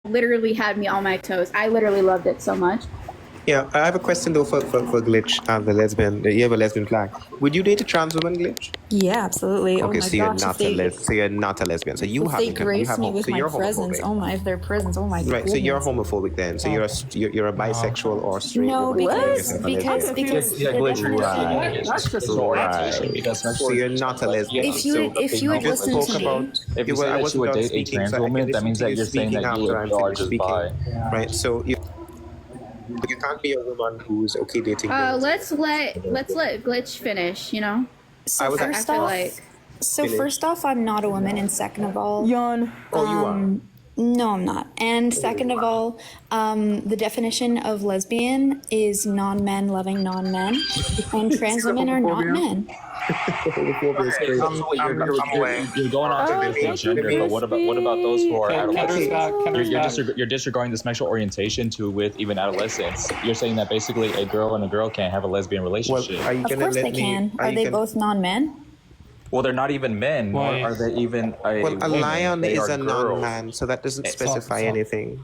literally had me on my toes. I literally loved it so much. Yeah, I have a question though for Glitch and the lesbian. You have a lesbian flag. Would you date a trans woman, Glitch? Yeah, absolutely. Okay, oh my so you're gosh, not so you're not a lesbian. So you if have they grace me with so my you're presence, homophobic. oh my, if their presence, oh my Right, goodness. so you're homophobic then. So you're a bisexual or straight. No, woman because calling yourself a lesbian. the definition. Right. That's just Right. So you're not a lesbian. If you would, if you would just listen spoke to me, about. If you well, say I that wasn't you would done date a speaking, trans so I can woman, that listen means to that you you're saying speaking that you after I'm are finished just speaking. bi. Right. So you can't be a woman who's okay dating. Let's let Glitch finish. You know. so I was first I feel off, like first off, I'm not a woman, and second of all, Yawn. Oh, you are. no, I'm not. And second of all, the definition of lesbian is non-men loving non-men, and trans women are not men. You're going on to basic gender, but what about those who are adolescents? You're disregarding the sexual orientation to with even adolescents. You're saying that basically a girl and a girl can't have a lesbian relationship. Well, are you Of gonna course let they me? can. Are they both non-men? Well, they're not even men, nor Why? are they even a Well, a woman. lion They is are a girls. non-man, so that doesn't specify so- anything.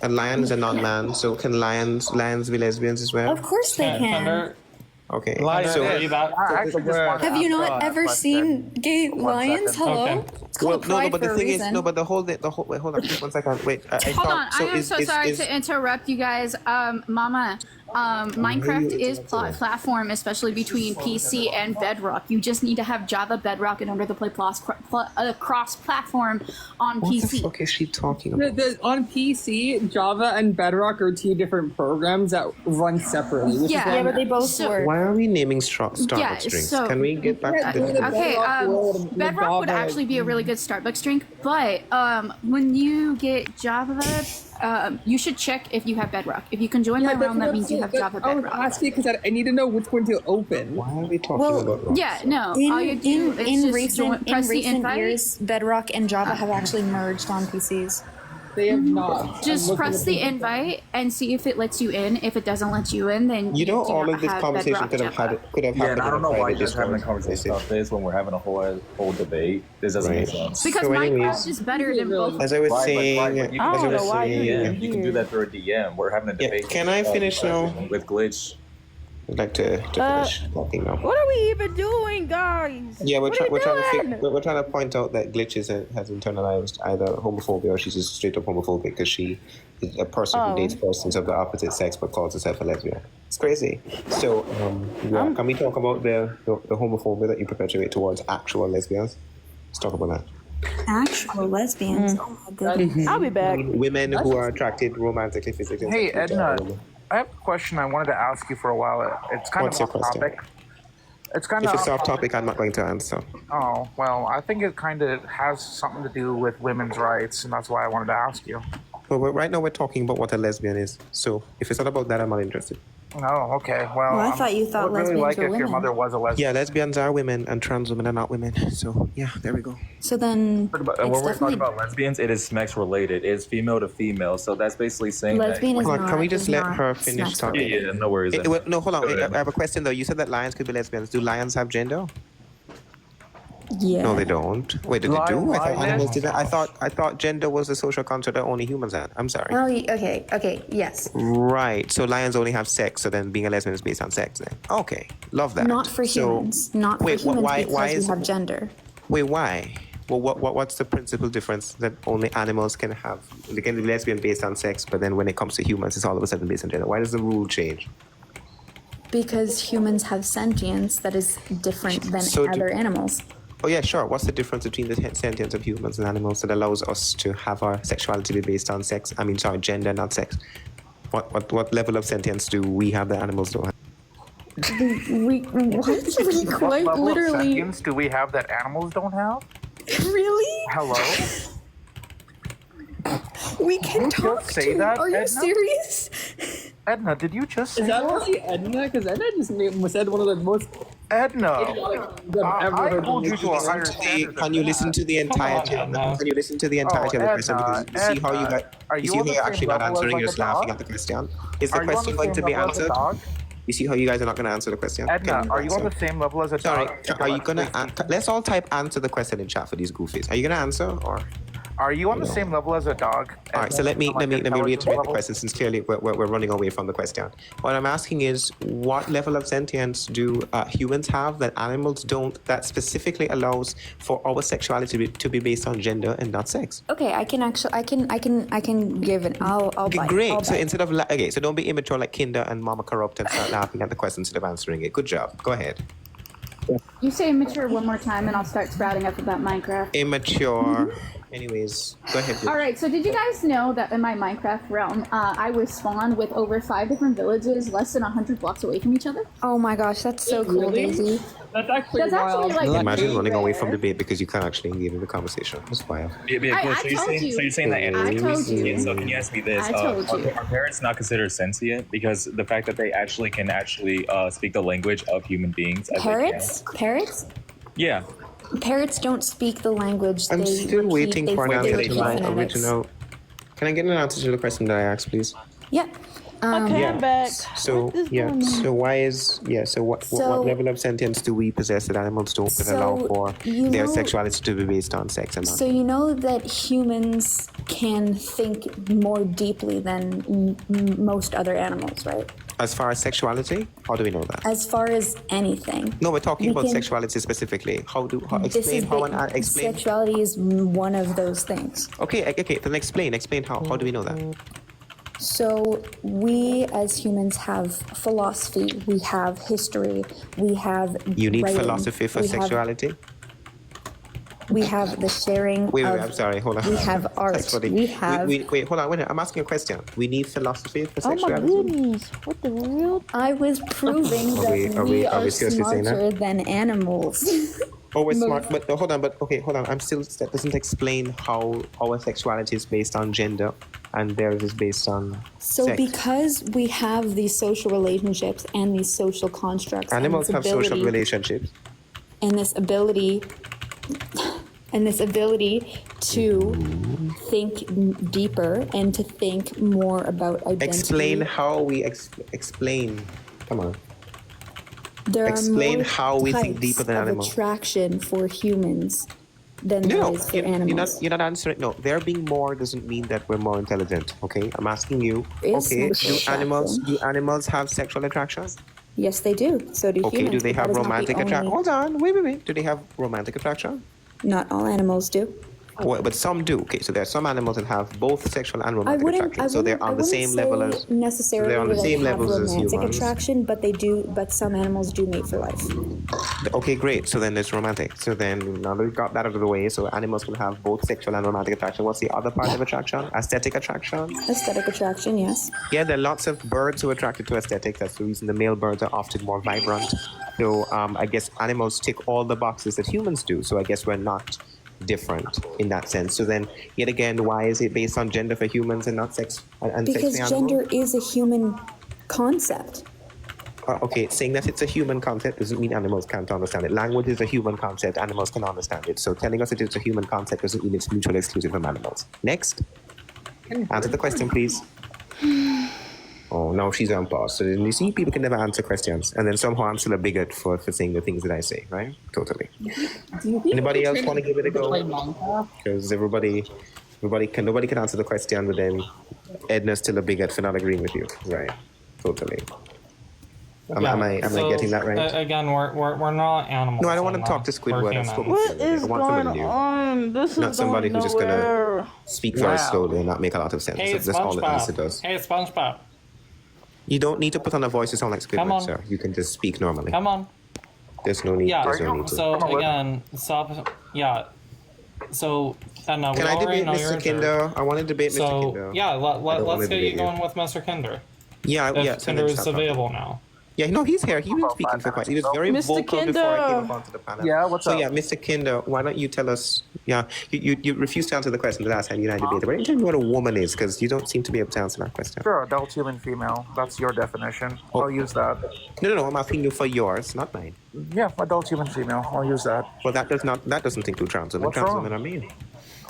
A lion is a non-man, so can lions be lesbians as well? Of course they can. Thunder, Okay. Lion, So, are you that? Have you not ever seen gay lions? Hello? Okay. It's called pride but the for a thing is, reason. no, but the whole, wait, hold on, just 1 second, wait. I Hold thought, on, I am so sorry to interrupt you guys. Mama, Minecraft is platform, especially between PC and Bedrock. You just need to have Java Bedrock in order to play cross-platform on What the PC. fuck is she talking about? On PC, Java and Bedrock are two different programs that run separately. Which Yeah. is Yeah, but they both So- work. Why are we naming Starbucks Yeah, drinks? so- Can we get back to the... Okay, Bedrock would actually be a really good Starbucks drink, but when you get Java, you should check if you have Bedrock. If you can join my realm, that means you have Java I was Bedrock. asking because I need to know which one to open. Why are we talking Well, about rocks? Yeah, no. all you do is in just recent press the recent invite. years, Bedrock and Java have actually merged on PCs. They have not. Just I'm press looking the at invite and see if it lets you in. If it doesn't let you in, then You know, do all not of this have conversation Bedrock could have Java. happened Yeah, and I don't know why in you're just having a Discord. conversation about this when we're having a whole debate. This doesn't make sense. Because So anyways- Minecraft is better than both. As I was Right, saying, but you I can don't do know that why through a you're DM. You can do that through a DM. We're having a debate. can I finish now? With Glitch. I'd like to finish talking now. What are we even doing, guys? Yeah, we're What are trying you doing? to point out that Glitch has internalized either homophobia or she's just straight up homophobic because she is a person who Oh. dates persons of the opposite sex but calls herself a lesbian. It's crazy. So, yeah, can we talk about the homophobia that you perpetuate towards actual lesbians? Let's talk about that. Actual lesbians. Oh my goodness. I'll be back. Women who are attracted romantically, physically. Hey, sexually to Edna, other women. I have a question I wanted to ask you for a while. It's kind What's of your off question? topic. It's kind If of it's off topic, I'm not going to answer. Oh, well, I think it kind of has something to do with women's rights, and that's why I wanted to ask you. But right now we're talking about what a lesbian is. So if it's not about that, I'm not interested. Oh, okay. Well, I thought you thought I would really lesbians like were if your women. mother was a lesbian. Yeah, lesbians are women and trans women are not women. So yeah, there we go. So then, When it's we're talking definitely about lesbians, it is sex related. It's female to female. So that's basically saying lesbian is Hold on, not. can we just is let not her finish sex talking? related. Yeah, no worries. No, hold on. Go ahead. I have a question though. You said that lions could be lesbians. Do lions have gender? Yeah. No, they don't. Wait, do they do? I thought Lion- animals did that. I thought gender was a social construct that only humans had. I'm sorry. Oh, okay, yes. Right. So lions only have sex. So then being a lesbian is based on sex. Then okay, love that. Not for So- humans. Not wait, for humans why? because Why we is? have gender. Wait, why? Well, what's the principal difference that only animals can have? They can be lesbian based on sex, but then when it comes to humans, it's all of a sudden based on gender. Why does the rule change? Because humans have sentience that is different than So do- other animals. Oh yeah, sure. What's the difference between the sentience of humans and animals that allows us to have our sexuality be based on sex? I mean, sorry, gender, not sex. What level of sentience do we have that animals don't have? We What quite level of literally. sentience do we have that animals don't have? Really? Hello? We can talk say to. that, Are you Edna? serious? Edna, did you just say Is that that? really Edna? Because Edna just said one of the most Edna, I've ever I heard. hold you to a higher Hey, standard. can you listen to the entirety? Come on, Edna. Can you listen to the entirety of the question? Edna, Because you see how you Edna, got. are You you see on how the you're same actually not level as, answering. like, You're a just laughing dog? at the question. Is the Are you on question the going to same be level as a answered? dog? You see how you guys are not going to answer the question? Edna, Can are you on answer? the same level as a Sorry, dog? are you gonna? Let's all type answer the question in chat for these goofies. Are you gonna answer or? Are you on the same level as a dog? All right, so let me reiterate the level? question since clearly we're running away from the question. What I'm asking is, what level of sentience do humans have that animals don't? That specifically allows for our sexuality to be based on gender and not sex. Okay, I can give an. I'll bite. Great. I'll So bite. instead of okay, so don't be immature like Kinder and Mama Corrupt and start laughing at the question instead of answering it. Good job. Go ahead. You say immature one more time, and I'll start sprouting up about Minecraft. Immature. Anyways, go ahead. All right, so did you guys know that in my Minecraft realm, I was spawned with over 5 different villages less than 100 blocks away from each other? Oh my gosh, that's so cool, Really? Daisy. That's actually wild. like Imagine running away from rare. debate because you can't actually engage in the conversation. That's wild. I So you're told saying, you. so you're saying that I animals told are sentient? you. So can you ask me this? I told you. Are parrots not considered sentient because the fact that they actually can speak the language of human beings? As Parrots? Parrots? They can? Yeah. Parrots don't speak the language. I'm they still repeat, waiting they for an they answer repeat to my phonetics. original. Can I get an answer to the question that I asked, please? Yeah. Okay, I'm back. So What is yeah. going on? So why is So what So- level of sentience do we possess that animals don't that allow So, for you their know- sexuality to be based on sex and not? So you know that humans can think more deeply than most other animals, right? As far as sexuality, how do we know that? As far as anything. No, we're talking we about can- sexuality specifically. This Explain is how and explain. sexuality is one of those things. Okay, then explain how. How do we know that? So we as humans have philosophy, we have history, we have You need writing, philosophy for we have- sexuality. We have the sharing Wait, of. I'm sorry. Hold on. We have art. That's funny. We have. Wait, hold on. Wait, I'm asking a question. We need philosophy for Oh my sexuality. goodness. What the real? I was proving Are we- that are we- we are are we seriously saying that? smarter than animals. Oh, we're smart, but hold on. Hold on. I'm still. That doesn't explain how our sexuality is based on gender, and theirs is based on So sex. because we have these social relationships and these social constructs, Animals and have this social ability, relationships. and this ability, to think deeper and to think more about identity. Explain how we explain. Come on. There explain are more how we think types deeper than of animals. attraction for humans than there No, is for animals. you're not answering. No, there being more doesn't mean that we're more intelligent. Okay, I'm asking you. Is Okay, sexual do animals have sexual attraction? Yes, they do. So do Okay, humans. do they but that have is not the romantic attraction? only- Hold on, wait. Do they have romantic attraction? Not all animals do. Well, but some do. Okay, so there are some animals that have both sexual and I romantic wouldn't. attraction. So they're on the same level as. necessarily they're on the like, same have levels as romantic humans. attraction, but they do. But some animals do mate for life. Okay, great. So then there's romantic. So then now that we've got that out of the way, so animals can have both sexual and romantic attraction. What's the other part of attraction? Aesthetic attraction? Aesthetic attraction, yes. Yeah, there are lots of birds who are attracted to aesthetics. That's the reason the male birds are often more vibrant. So I guess animals tick all the boxes that humans do. So I guess we're not different in that sense. So then, yet again, why is it based on gender for humans and not sex and sex Because for animals? gender is a human concept. Okay, saying that it's a human concept doesn't mean animals can't understand it. Language is a human concept, animals can understand it. So telling us that it's a human concept doesn't mean it's mutually exclusive from animals. Next. Answer the question, please. Oh, now she's on pause. So then you see, people can never answer questions. And then somehow I'm still a bigot for saying the things that I say, right? Totally. Anybody else want to give it a go? Because nobody can answer the question, but then Edna's still a bigot for not agreeing with you, right? Totally. Am I getting that right? Again, we're not animals. No, I don't want to talk to Squidward. We're I've humans. spoken What to him. is I want going somebody new. on? This is Not somebody going who's just gonna nowhere. speak very Wow. slowly and not make a lot of sense. Hey, That's all it answer does. SpongeBob. Hey, SpongeBob. You don't need to put on a voice to sound like Come Squidward, on. sir. You can just speak normally. Come on. There's no need. Yeah. There's no need to. So Come on, again, stop. Yeah. So Edna, we Can I already debate know you're Mr. a jerk. Kinder? I want to debate Mr. So Kinder. yeah, I don't wanna let's get debate you going with Mr. Kinder. Yeah, If yeah. Kinder is available now. Yeah, no, he's here. He's been speaking for quite. He was very Mr. vocal before I came up onto the panel. Yeah, what's so up? yeah, Mr. Kinder, why don't you tell us? Yeah, you refused to answer the question the last time you and I debated. Why don't you tell me what a woman is? Because you don't seem to be able to answer that question. Sure, adult human female. That's your definition. Oh. I'll use that. No. I'm asking you for yours, not mine. Yeah, adult human female. I'll use that. Well, that doesn't include trans women. What's Trans wrong? women are male.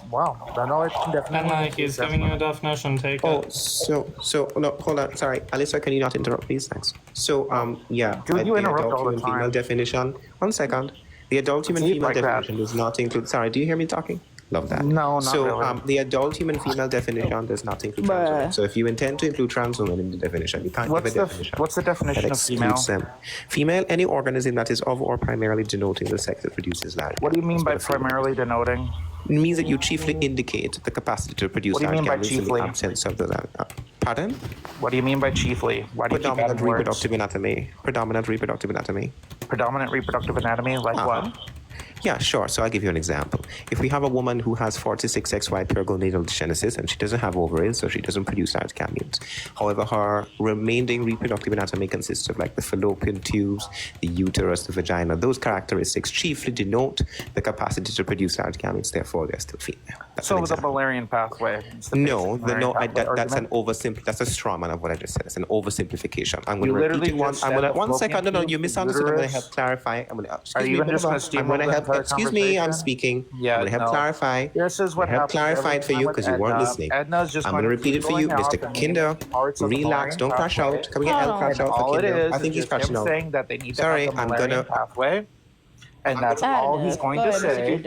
Wow, then I can definitely. Edna, he's giving you a definition. Take Oh, it. so no, hold on. Sorry, Alyssa, can you not interrupt, please? Thanks. So yeah, Dude, you the interrupt adult all the human time. female definition. 1 second. The adult human Deep female like that. definition does not include. Sorry, do you hear me talking? Love that. No, not so, really. the adult human female definition does not include trans women. So if you intend to include trans women in the definition, you can't give a definition. What's the definition that of female? excludes them. Female, any organism that is of or primarily denoting the sex that produces life. What do you mean by primarily denoting? It means that you chiefly indicate the capacity to produce What do you mean by gametes in chiefly? the absence of the pardon? What do you mean by chiefly? Why do you keep Predominant adding words? reproductive anatomy. Predominant reproductive anatomy. Predominant reproductive anatomy? Like what? Yeah, sure. So I'll give you an example. If we have a woman who has 46XY perigonadal genesis and she doesn't have ovaries, so she doesn't produce large gametes. However, her remaining reproductive anatomy consists of like the fallopian tubes, the uterus, the vagina. Those characteristics chiefly denote the capacity to produce large gametes. Therefore, they're still female. That's So an the example. Mullerian pathway. It's the No, basic Mullerian pathway that's an argument. That's a straw man of what I just said. It's an oversimplification. I'm going You to repeat literally it one. just I'm said going to one fallopian second. No, you tube, misunderstood. I'm going to uterus. help clarify. Are you even just going to steamroll I'm going to the help. entire Excuse me. I'm conversation? speaking. Yeah, I'm going to help no. clarify. This is what I help happens clarify it for every you time because with you weren't Edna. listening. Edna's just I'm going to repeat it for you, going off Mr. and Kinder. naming parts of the Relax. Mullerian Don't crash pathway. out. Can we get L crash out All for it Kinder? is I think he's just him crashing out. saying that they need to Sorry, have the I'm Mullerian gonna- pathway. And that's all he's going to say.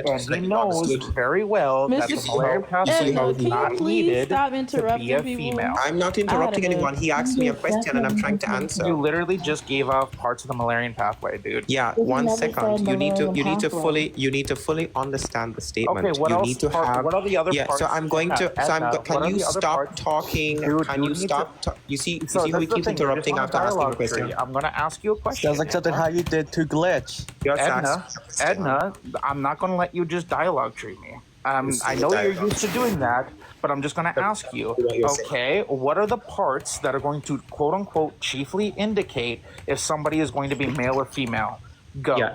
And he knows very well that the Mr. Mullerian pathway Edna, is can you not please needed stop to be interrupting a people? female. I'm not interrupting I had a- anyone. He asked me a question and I'm trying to answer. You literally just gave off parts of the Mullerian pathway, dude. Yeah, This one never second. said You need to Mullerian you need to fully understand the statement. Okay, what you else need to part- have what are the other Yeah, parts so I'm going to that- so I'm Edna, go- what can are you the other stop parts? talking? Dude, Can you you need stop you see So how he that's the keeps thing, you're just interrupting on a after asking a dialogue question? tree. I'm gonna ask you a question. That's exactly how you did to glitch. Just Edna, ask- Edna, I'm not going to let you just dialogue treat me. I know you're dialogue. used to doing that, but I'm just going to ask you, what you're saying. okay, what are the parts that are going to quote unquote chiefly indicate if somebody is going to be male or female? Go. Yeah,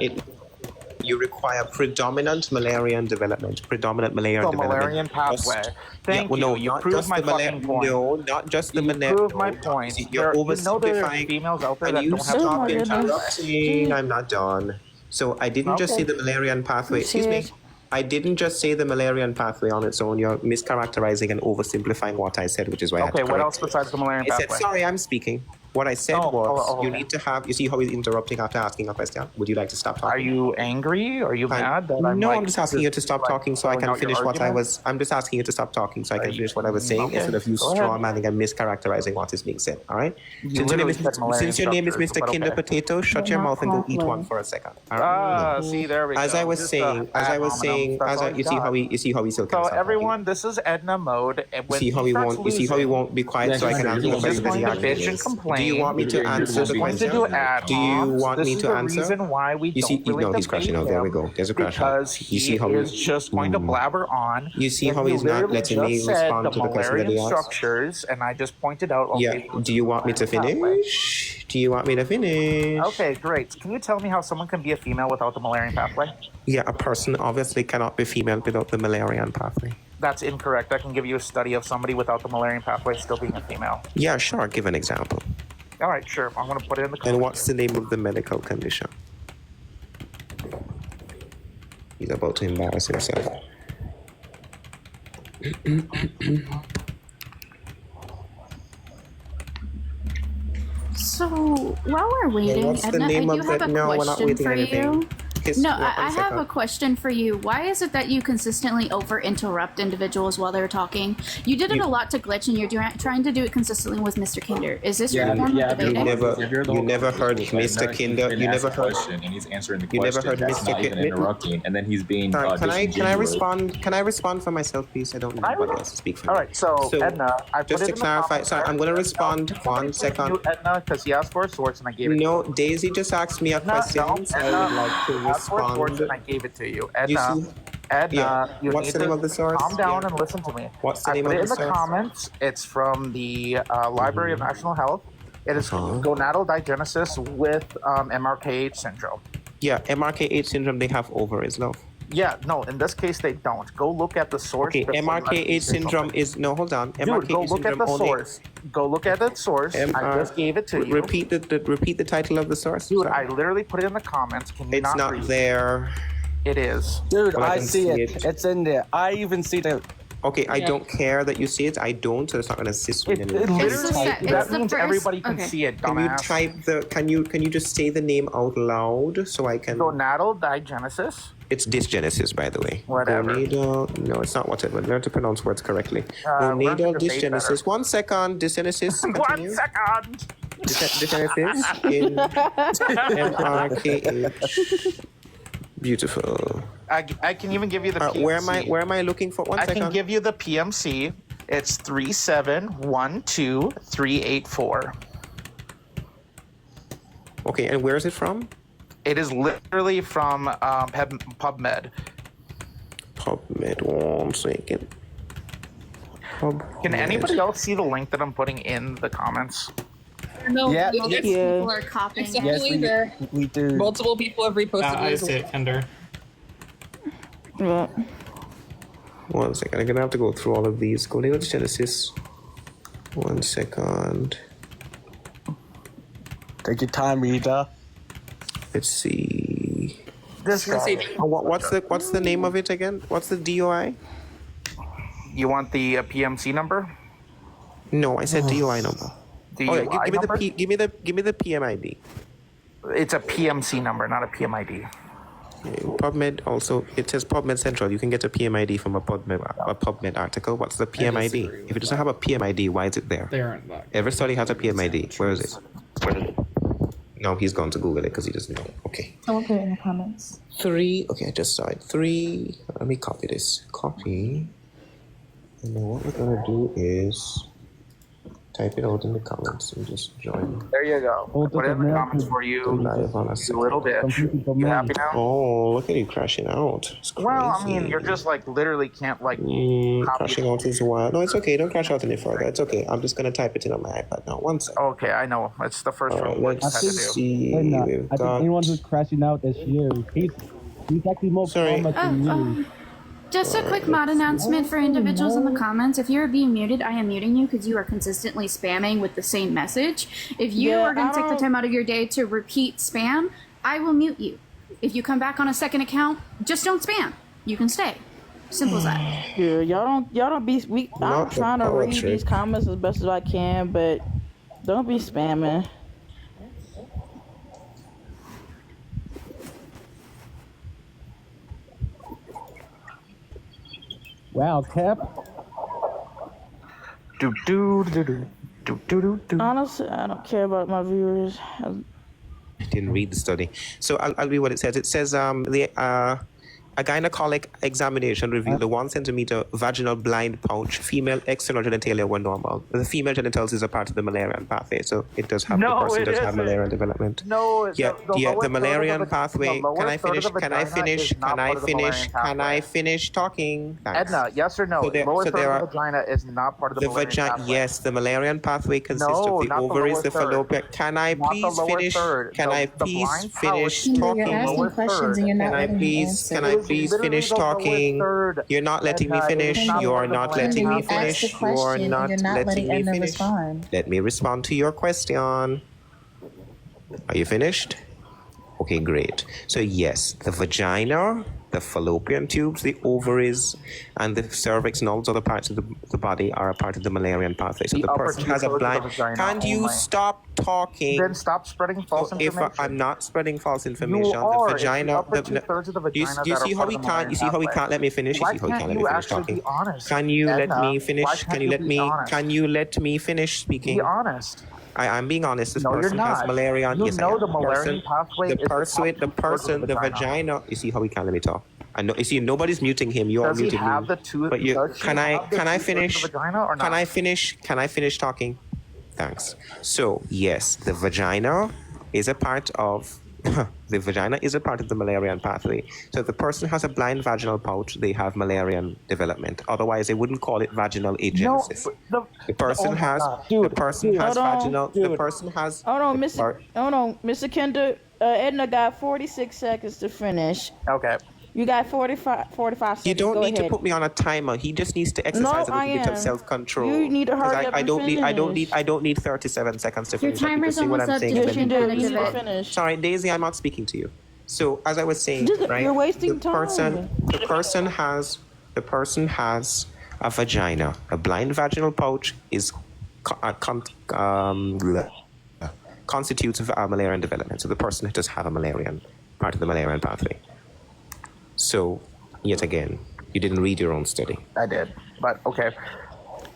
you require predominant Mullerian development. Predominant Mullerian The development. Mullerian pathway. Thank well, no, you. You not proved just my the Muller- fucking point. No, not just the You Muller- proved no, my no. point. See, you're You know there are oversimplifying. females out there Can that you don't have stop the interrupting? I'm not done. So I didn't just say Okay. the Mullerian pathway. Excuse me. I didn't just say the Mullerian pathway on its own. You're mischaracterizing and oversimplifying what I said, which is why I had Okay, to what correct else you. besides the Mullerian I said, pathway? sorry, I'm speaking. What I said Oh, was, okay. you need to have. You see how he's interrupting after asking a question? Would you like to stop talking? Are you angry? Are you mad that I'm No, like, I'm just asking you to stop talking so I throwing can out your finish what I argument? was. I'm just asking you to stop talking so I can finish what I was saying Okay, instead of you go straw ahead. manning and mischaracterizing what is being said. All right. Since your name literally is, said Mullerian since your name is structures, Mr. but Kinder okay. Potato, shut your not mouth and go eat pathway. one for a second. All right. See, there we go. As I was Just, saying, as I was ad saying, hominem. as I, That's you see all how he's he still got. can't So stop everyone, this is Edna mode. And You when see how he he starts won't. You see how he losing, won't be quiet so I can answer the he's just question going that he to bitch and asked. complain. Do you want me to You're answer just the going to question? do ad Do you homs. want This me is to the answer? reason why we You see, don't really no, he's debate crashing out. There we him, go. There's a crash out. because You see how he he- is just going to blabber on. You see And how he he's not literally letting me just said respond to the question that he Mullerian asked? structures, and I just pointed out. Yeah. Okay, Do you want me to finish? Do you want me to finish? Okay, great. Can you tell me how someone can be a female without the Mullerian pathway? Yeah, a person obviously cannot be female without the Mullerian pathway. That's incorrect. I can give you a study of somebody without the Mullerian pathway still being a female. Yeah, sure. Give an example. All right, sure. I'm going to put it in the And comments. what's the name of the medical condition? He's about to embarrass himself. So while we're waiting, what's the Edna, name I do of have the- a no, we're not question waiting for anything. you. Kiss- No, one I have second. a question for you. Why is it that you consistently over interrupt individuals while they're talking? You did it a lot to glitch, and you're trying to do it consistently with Mr. Kinder. Is this your form of debating? You never heard Mr. Kinder. You never heard. question, and he's answering the You question. never heard That's Mr. not even Kinder. interrupting, and then he's being. Sorry, can I disingenuous. respond? Can I respond for myself, please? I don't need anybody else to speak for me. All right, so, Edna, I put just it to in the clarify, comments sorry, I'm going to there. respond. One second. You, Edna, because he asked for a source and I gave it to No, you. Daisy just asked me a question, so I would like to asked for a source respond. and I gave it to you. You Edna, see? Edna, Yeah. you What's need the name to of the source? calm down Yeah. and listen to me. What's the I name put of it in the the source? comments. It's from the Library of National Health. It is gonadal digenesis with MRKH syndrome. Yeah, MRKH syndrome, they have ovaries, love. Yeah, no, in this case they don't. Go look at the source. Okay, before you let me MRKH say syndrome something. is, no, hold on. Dude, go MRKH look at syndrome the only. source. Go look at the source. I just gave it to you. Repeat the title of the source. Dude, Sorry. I literally put it in the comments. Can you It's not read? there. It is. Dude, Well, I I can see see it. it. It's in there. I even see the. Okay, I don't care that you see it. I don't, so it's not going to assist me in any way. It's Literally, the se- it's that the means first- everybody can okay. see it, Can you dumbass. type the? Can you just say the name out loud so I can? Gonadal digenesis It's dysgenesis, by the way. Whatever. Gonadal, no, it's not whatever. Learn to pronounce words correctly. Learn Gonadal to say it better. dysgenesis. 1 second. Dysgenesis. 1 Continue. second. Dysgenesis in MRKH. Beautiful. I can even give you the PMC. Where am I looking for? 1 I second. can give you the PMC. It's 3712384. Okay, and where is it from? It is literally from PubMed. PubMed. 1 second. Can anybody else see the link that I'm putting in the comments? No, Yeah. it's People are copying. It's it. definitely there. We do. Multiple people have reposted I it. see it, Kinder. Yeah. 1 second. I'm gonna have to go through all of these. Gonadal dysgenesis. 1 second. Take your time, Rita. Let's see. This guy. What's the name of it again? What's the DOI? You want the PMC number? No, I said DOI number. The Oh, yeah, UI give me number? give me the PMID. It's a PMC number, not a PMID. PubMed also, it says PubMed Central. You can get a PMID from a PubMed article. What's the PMID? If it doesn't have a PMID, why is it there? They aren't that. Every study has a PMID. Where is it? No, he's gone to Google it because he doesn't know. Okay. Someone put it in the comments. 3. Okay, I just saw it. 3. Let me copy this. Copy. And then what we're gonna do is type it out in the comments and just join. There you go. Put it in the comments for you, Live on a you little bitch. You happy now? Oh, look at you crashing out. It's crazy. Well, I mean, you're just like literally can't like copy crashing out is wild. No, it's okay. Don't crash out any further. It's okay. I'm just gonna type it in on my iPad now. 1 second. Okay, I know. It's the first rule. Let's What you have to do. see. Edna, We've I think got. anyone who's crashing out this year, he's actually more Sorry. calmer than you. Just a quick mod announcement for individuals in the comments. If you're being muted, I am muting you because you are consistently spamming with the same message. If you Yeah, are going I to take the don't- time out of your day to repeat spam, I will mute you. If you come back on a second account, just don't spam. You can stay. Simple as that. Yeah, y'all don't be weak. I'm Not the trying to read poetry. these comments as best as I can, but don't be spamming. Wow, Cap. Do do do do do do do do. Honestly, I don't care about my viewers. I didn't read the study. So I'll read what it says. It says a gynecologic examination revealed a 1 centimeter vaginal blind pouch. Female external genitalia were normal. The female genitals is a part of the Müllerian pathway, so it does have No, the person it does have isn't. Müllerian development. No, Yeah, the yeah. lower The third of Müllerian the pathway. lower Can I third of finish? the Can I vagina finish? is not Can I part of the finish? Müllerian Can I pathway. finish talking? Thanks. Edna, yes or no? So there- lower so third there of are- the vagina is not part of the The Müllerian vagina, pathway. yes, the Müllerian pathway consists No, of the not the ovaries, lower the third. fallopian. Can I Not the please lower finish? third. Can The- I the please blind finish pouch- talking? You're asking questions and Can I please? Can I It is please literally finish the lower talking? third. You're not letting me Edna, it is finish. not You part are of the not Müllerian letting me pathway. finish. You are not letting me finish. Let me respond to your question. Are you finished? Okay, great. So yes, the vagina, the fallopian tubes, the ovaries, and the cervix and all those other parts of the body are a part of the Müllerian pathway. So The the upper person two has a thirds of the blind. vagina Can you only. stop talking? Then stop spreading false So if information. I'm not spreading false information, are. the It's vagina, the upper two-thirds of the do you vagina see that are how part he of the can't? You see how he Müllerian can't let me finish? You Why see how he can't can't let you me finish actually talking? be honest, Can you let Edna? me Why finish? can't Can you you let be me? honest? Can you let me finish speaking? Be honest. I'm being honest. This No, you're person has not. Müllerian. You Yes, I know am. the Müllerian Person- pathway The is the person, top the two-thirds person, of the the vagina. vagina. You see how he can't let me talk? I know. You see, nobody's muting him. You're Does he muted have me. the two? But you, does she can I? have the Can I two-thirds of finish? the vagina or not? Can I finish? Can I finish talking? Thanks. So yes, the vagina is a part of. The vagina is a part of the Müllerian pathway. So if the person has a blind vaginal pouch, they have Müllerian development. Otherwise, they wouldn't call it vaginal agenesis. The person oh my has. God. The person has Hold on. vaginal. The Dude. person has. Hold on, the Mr. par- Mr. Kinder. Edna got 46 seconds to finish. Okay. You got 45 seconds. You don't Go need ahead. to put me on a timer. He just needs to exercise a I little bit am. of self-control. You need to 'Cause hurry up I and don't need. I don't finish. need. I don't need 37 seconds to Your finish. I can timer's just say what almost I'm up. saying. Just and Yes, then you finish do. you You need it. to finish. Sorry, Daisy, I'm not speaking to you. So as I was saying, Just- right? you're wasting the person, time. The person has a vagina. A blind vaginal pouch is constitutes of Müllerian development. So the person does have a Müllerian part of the Müllerian pathway. So, yet again, you didn't read your own study. I did, but okay.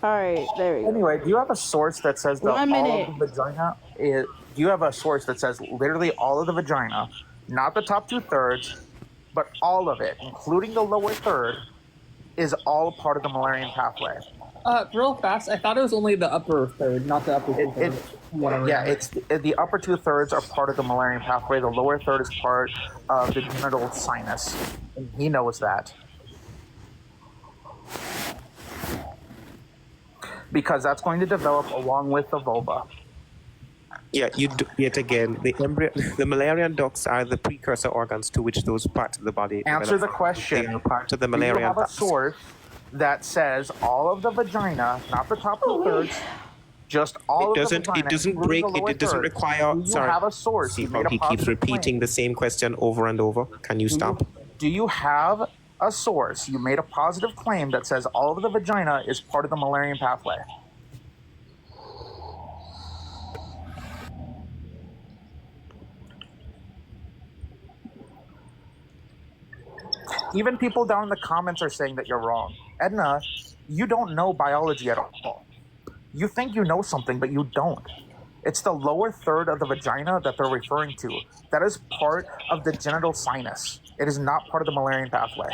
All right, there we go. Anyway, do you have a source that says that 1 all minute. of the vagina is? Do you have a source that says literally all of the vagina, not the top 2/3, but all of it, including the lower third, is all part of the Mullerian pathway? Real fast, I thought it was only the upper third, not the upper two-thirds. It's the upper 2/3 are part of the Mullerian pathway. The lower third is part of the genital sinus, and he knows that because that's going to develop along with the vulva. Yeah, yet again, the Mullerian ducts are the precursor organs to which those parts of the body Answer the develop. question. They are part of the Do you Mullerian have a ducts. source that says all of the vagina, not the top 2/3, just all of the vagina? It doesn't including break. the lower It doesn't third? require. Do you Sorry. have a source? See You how made a he keeps positive repeating claim. the same question over and over. Can you stop? Do you have a source? You made a positive claim that says all of the vagina is part of the Mullerian pathway. Even people down in the comments are saying that you're wrong. Edna, you don't know biology at all. You think you know something, but you don't. It's the lower third of the vagina that they're referring to. That is part of the genital sinus. It is not part of the Mullerian pathway.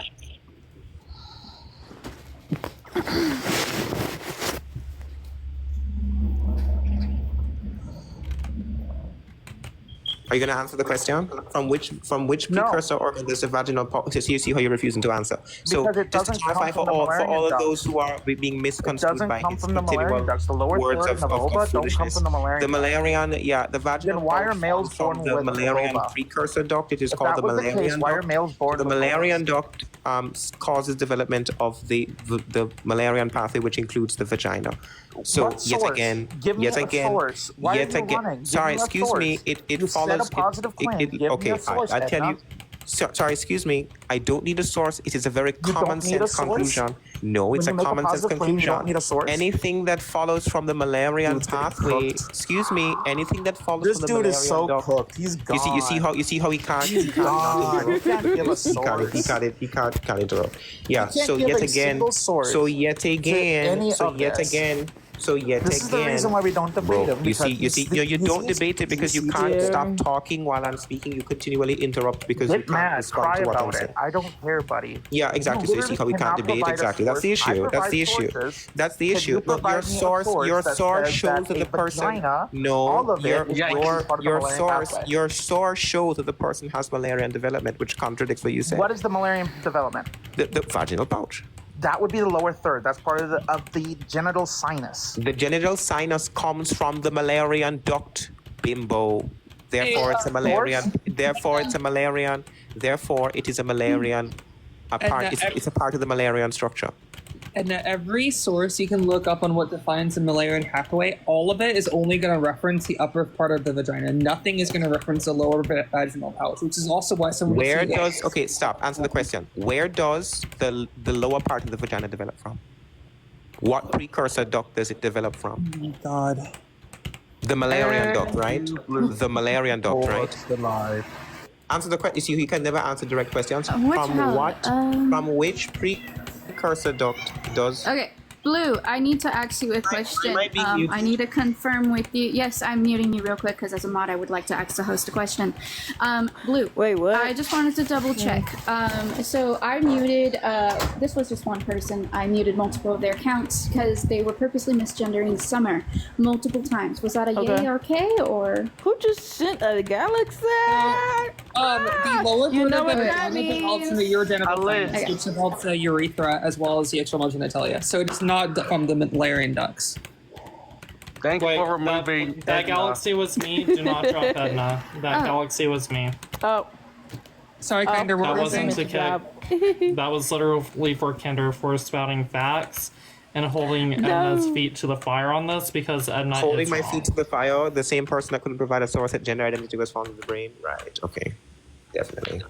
Are you going to answer the question? From which precursor organ does the vaginal pulse? You see how you're refusing to answer. So Because it just to doesn't clarify come for from the all Mullerian of duct. those who are being misconstrued by come his from the Mullerian continual ducts. The lower words third and the vulva don't come foolishness. from the Mullerian The duct. Mullerian, yeah, the vaginal Then why pulse are males comes from born the with a Mullerian vulva? precursor duct. It is If called that the was the Mullerian case, why are duct. males born The with Mullerian vulvas? duct causes development of the Mullerian pathway, which includes the vagina. So What yet source? again, Give me yet a again, source. Why yet are you again. running? Give Sorry, me a excuse me. source. It You said a follows. positive claim. Give me Okay, a source, I tell Edna. you. Sorry, excuse me. I don't need a source. It is a very common don't need a sense source? conclusion. No, it's When a you make a common sense positive claim, you conclusion. don't need a source? Anything that follows from the Mullerian Dude's getting pathway. cooked. Excuse me. Anything that follows This from the dude is Mullerian so duct- cooked. He's gone. You see how he can't. He's he can't not gone. He interrupt. can't give a He source. can't interrupt. Yeah. He can't So give yet a again. single source So yet to again. any So of yet this. again. So yet This again. is the reason why we don't debate him. You see, you don't he's- debate it because you he's- can't Yeah. stop talking while I'm speaking. You continually interrupt because you Get can't mad, respond cry to what I'm about saying. it. I don't care, buddy. Yeah, exactly. So you see how we can't debate? Exactly. That's the issue. That's the issue. That's the issue. But your source shows that the person. No, your source shows that the person has Mullerian development, which contradicts what you said. What is the Mullerian development? The vaginal pouch. That would be the lower third. That's part of the genital sinus. The genital sinus comes from the Mullerian duct, bimbo. Therefore, it's a Mullerian. Therefore, it's a Mullerian. Therefore, it is a Mullerian. It's a part of the Mullerian structure. And every source you can look up on what defines the Mullerian pathway, all of it is only going to reference the upper part of the vagina. Nothing is going to reference the lower vaginal pouch, which is also why someone. Where does okay? Stop. Answer the question. Where does the lower part of the vagina develop from? What precursor duct does it develop from? Oh, God. The Mullerian duct, right? The Mullerian duct, right? Answer the question. You see, you can never answer direct questions. From which precursor duct does? Okay, Blue, I need to ask you a question. might be muted. I need to confirm with you. Yes, I'm muting you real quick because as a mod, I would like to ask the host a question. Blue. Wait, what? I just wanted to double check. So I muted, this was just one person. I muted multiple of their accounts because they were purposely misgendering Summer multiple times. Was that a Okay. yay or K or? Who just sent a galaxy? The lower You know part what of the that vagina develops from the means? urogenital sinus, which develops the urethra as well as the external genitalia. So it's not from the Mullerian ducts. Thank you Wait, for removing that Edna. galaxy was me. Do not drop Edna. That galaxy was me. Oh, Sorry, Kinder, what That were you wasn't saying? to kick. That was literally for Kinder for spouting facts and holding Edna's feet to the fire on this because Edna Holding is my wrong. feet to the fire. The same person that couldn't provide a source that gender identity was found in the brain. Right. Okay. Definitely.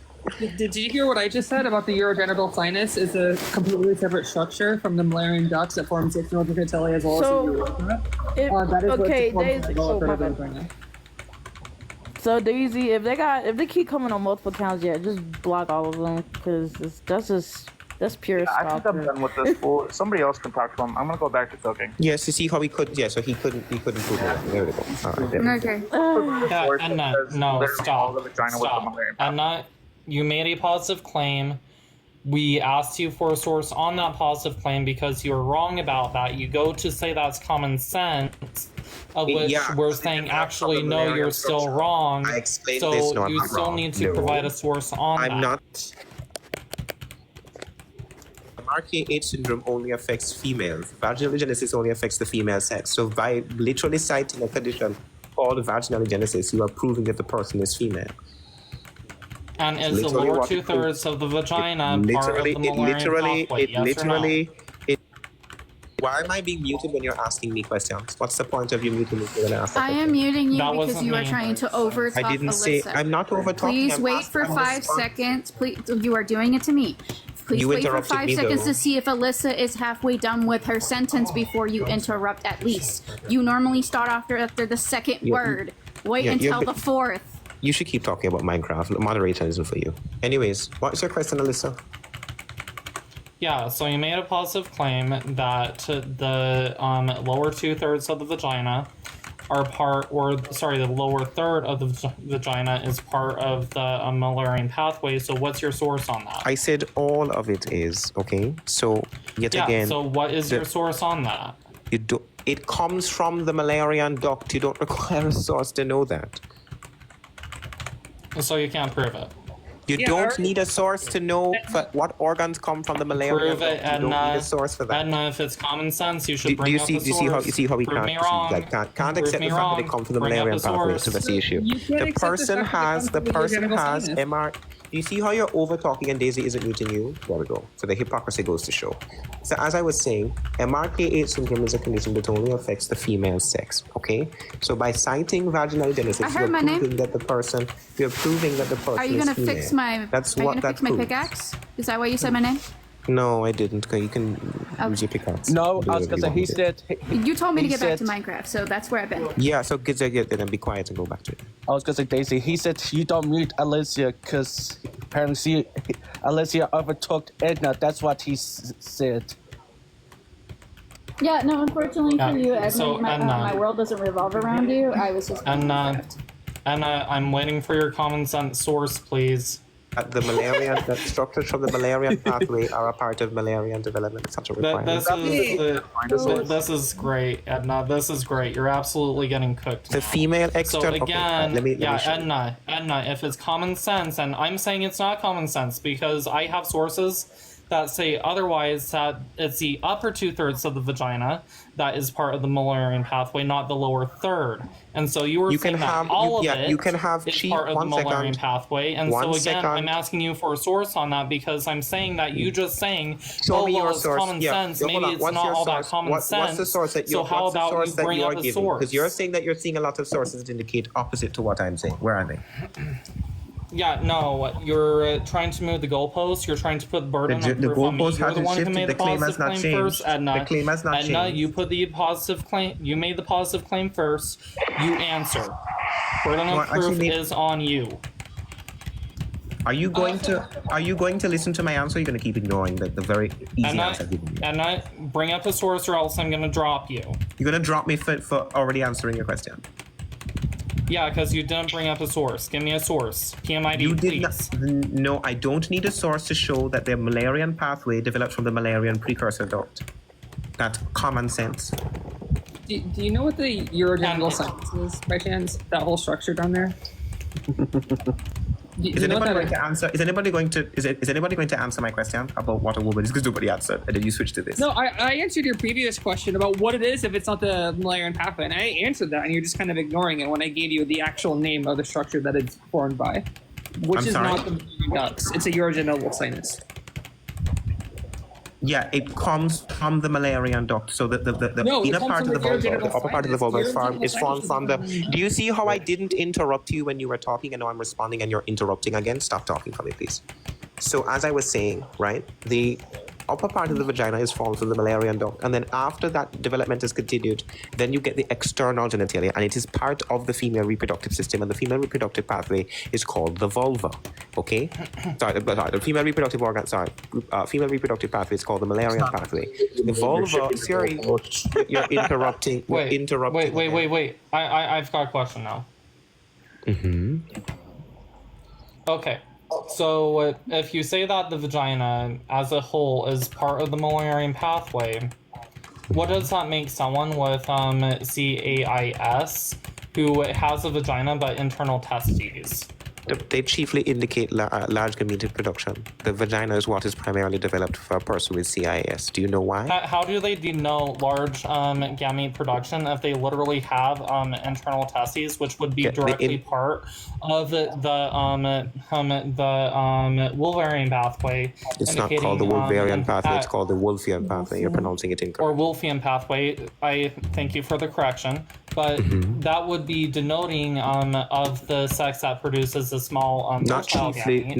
Did you hear what I just said about the urogenital sinus? Is a completely separate structure from the Mullerian ducts that forms the external genitalia as well So, as the urethra. it, That is what okay, forms Daisy. the lower Oh, part my of the bad. vagina. So Daisy, if they keep coming on multiple accounts, yeah, just block all of them because that's pure I think I'm stalker. done with this fool. Somebody else can talk to him. I'm gonna go back to cooking. Yes, you see how he could. Yeah, so he couldn't prove it. There we go. All right, there we go. Okay. Yeah, Edna, no, Literally all stop. the vagina with the Stop. malaria pathway. Edna, you made a positive claim. We asked you for a source on that positive claim because you were wrong about that. You go to say that's common sense, of which Yeah, we're it saying didn't have actually some no, malaria you're still structure. wrong. I explained so this. No, I'm you not still wrong. need to No. provide a source on that. I'm not. RK8 syndrome only affects females. Vaginalogenesis only affects the female sex. So by literally citing a condition called vaginalogenesis, you are proving that the person is female. And is the Literally lower what it 2/3 of the vagina part of Literally, the Mullerian pathway? Yes or no? Why am I being muted when you're asking me questions? What's the point of you muting me when I ask a I question? am muting you That because wasn't you are me. trying to overtalk I didn't Alyssa. say I'm not over talking. Please wait for 5 seconds. Please, you are doing it to me. Please You wait for interrupted 5 me, seconds though. to see if Alyssa is halfway done with her sentence before you interrupt at least. You normally start after the second Yeah, word. Wait yeah, until you're- the fourth. You should keep talking about Minecraft. The moderator isn't for you. Anyways, what's your question, Alyssa? Yeah, so you made a positive claim that the lower 2/3 of the vagina are the lower third of the vagina is part of the Mullerian pathway. So what's your source on that? I said all of it is, okay? So, yet Yeah, again, so what is the- your source on that? it comes from the Mullerian duct. You don't require a source to know that. So you can't prove it. You Yeah, don't or- need a source to know what organs come from the Mullerian Prove it, duct. You don't Edna. need a source for that. Edna, if it's common sense, you should Do bring you up see? a Do source. you see how we Prove can't me wrong. can't Prove accept me the fact that wrong. they come from the Bring up Mullerian a pathway? source. So that's the issue. You can't The accept person the fact that has they come from the has genital MR. You see how you're over talking and Daisy isn't muting you? There we go. So the hypocrisy goes to show. So as I was saying, MRK8 syndrome is a condition that only affects the female sex. Okay. So by citing vaginalogenesis, I heard my you're name. proving that the person Are you is gonna female. fix my? That's are you what gonna that fix my proves. pickaxe? Is that why you said my name? No, I didn't. You can use your pickaxe. No, Do I was whatever gonna you say want he with it. said. You told me to he get back to said- Minecraft, so that's where I've been. Yeah. So get then be quiet and go back to it. I was gonna say Daisy. He said you don't mute Alicia because apparently Alicia overtook Edna. That's what he said. Yeah, no, unfortunately Yeah, for you, Edna, so, my Edna. world doesn't revolve around you. I was just. Edna, I'm waiting for your common sense source, please. The structures from the Mullerian pathway are a part of Mullerian development. It's such a requirement. This is great, Edna. This is great. You're absolutely getting cooked. The female So external. again, let me show you. Edna, if it's common sense, and I'm saying it's not common sense because I have sources that say otherwise, that it's the upper 2/3 of the vagina that is part of the Mullerian pathway, not the lower third. And so you were You saying can that have- all you- of yeah, it you can have is cheap- part of the one Mullerian second. pathway. And One so again, second. I'm asking you for a source on that because I'm saying that you just saying, Show me well, your it's source. common Yeah. sense. Yeah, Maybe hold on. it's What's not your all that source? common sense. What's the source that so how what's the about source you that bring you are up a giving? source? Because you're saying that you're seeing a lot of sources that indicate opposite to what I'm saying. Where are they? Yeah, no, you're trying to move the goalposts. You're trying to put the burden The on proof on me. goalposts You're the hasn't one who shifted. made The the claim has positive not claim changed. first, Edna. The claim has not Edna, changed. you put the positive claim. You made the positive claim first. You answer. Burden No, of proof actually, is on you. Are you going to listen to my answer? Or are you going to keep ignoring the very easy answer I've given you? Edna, bring up a source or else I'm going to drop you. You're going to drop me for already answering your question. Yeah, because you didn't bring up a source. Give me a source. PMID, You did please. not. No, I don't need a source to show that the Mullerian pathway developed from the Mullerian precursor duct. That's common sense. Do you know what the urogenital sinus is by chance? That whole structure down there. Is anybody going to answer? Is anybody going to answer my question about what a woman is? Because nobody answered, and then you switched to this. No, I answered your previous question about what it is if it's not the Mullerian pathway, and I answered that, and you're just kind of ignoring it when I gave you the actual name of the structure that it's formed by, which I'm is sorry? not the Mullerian ducts. It's a urogenital sinus. Yeah, it comes from the Mullerian duct. So the No, it inner comes part from of the the vulva, urogenital the upper part of the vulva is formed sinus. from the. Do you see how I didn't interrupt you when you were talking, and now I'm responding, and you're interrupting again? Stop talking for me, please. So as I was saying, right, the upper part of the vagina is formed from the Mullerian duct, and then after that development is continued, then you get the external genitalia, and it is part of the female reproductive system, and the female reproductive pathway is called the vulva. Okay, the female reproductive organ. Female reproductive pathway is called the Mullerian pathway. The vulva. Sorry, you're interrupting. Wait. I've got a question now. Okay. So if you say that the vagina as a whole is part of the Mullerian pathway, what does that make someone with CAIS who has a vagina but internal testes? They chiefly indicate large gameted production. The vagina is what is primarily developed for a person with CIS. Do you know why? How do they denote large gamete production if they literally have internal testes, which would be directly part of the Wolverian pathway? It's not called the Wolverian pathway. It's called the Wolffian pathway. You're pronouncing it incorrectly. Or Wolffian pathway. I thank you for the correction. But that would be denoting of the sex that produces a small not chiefly,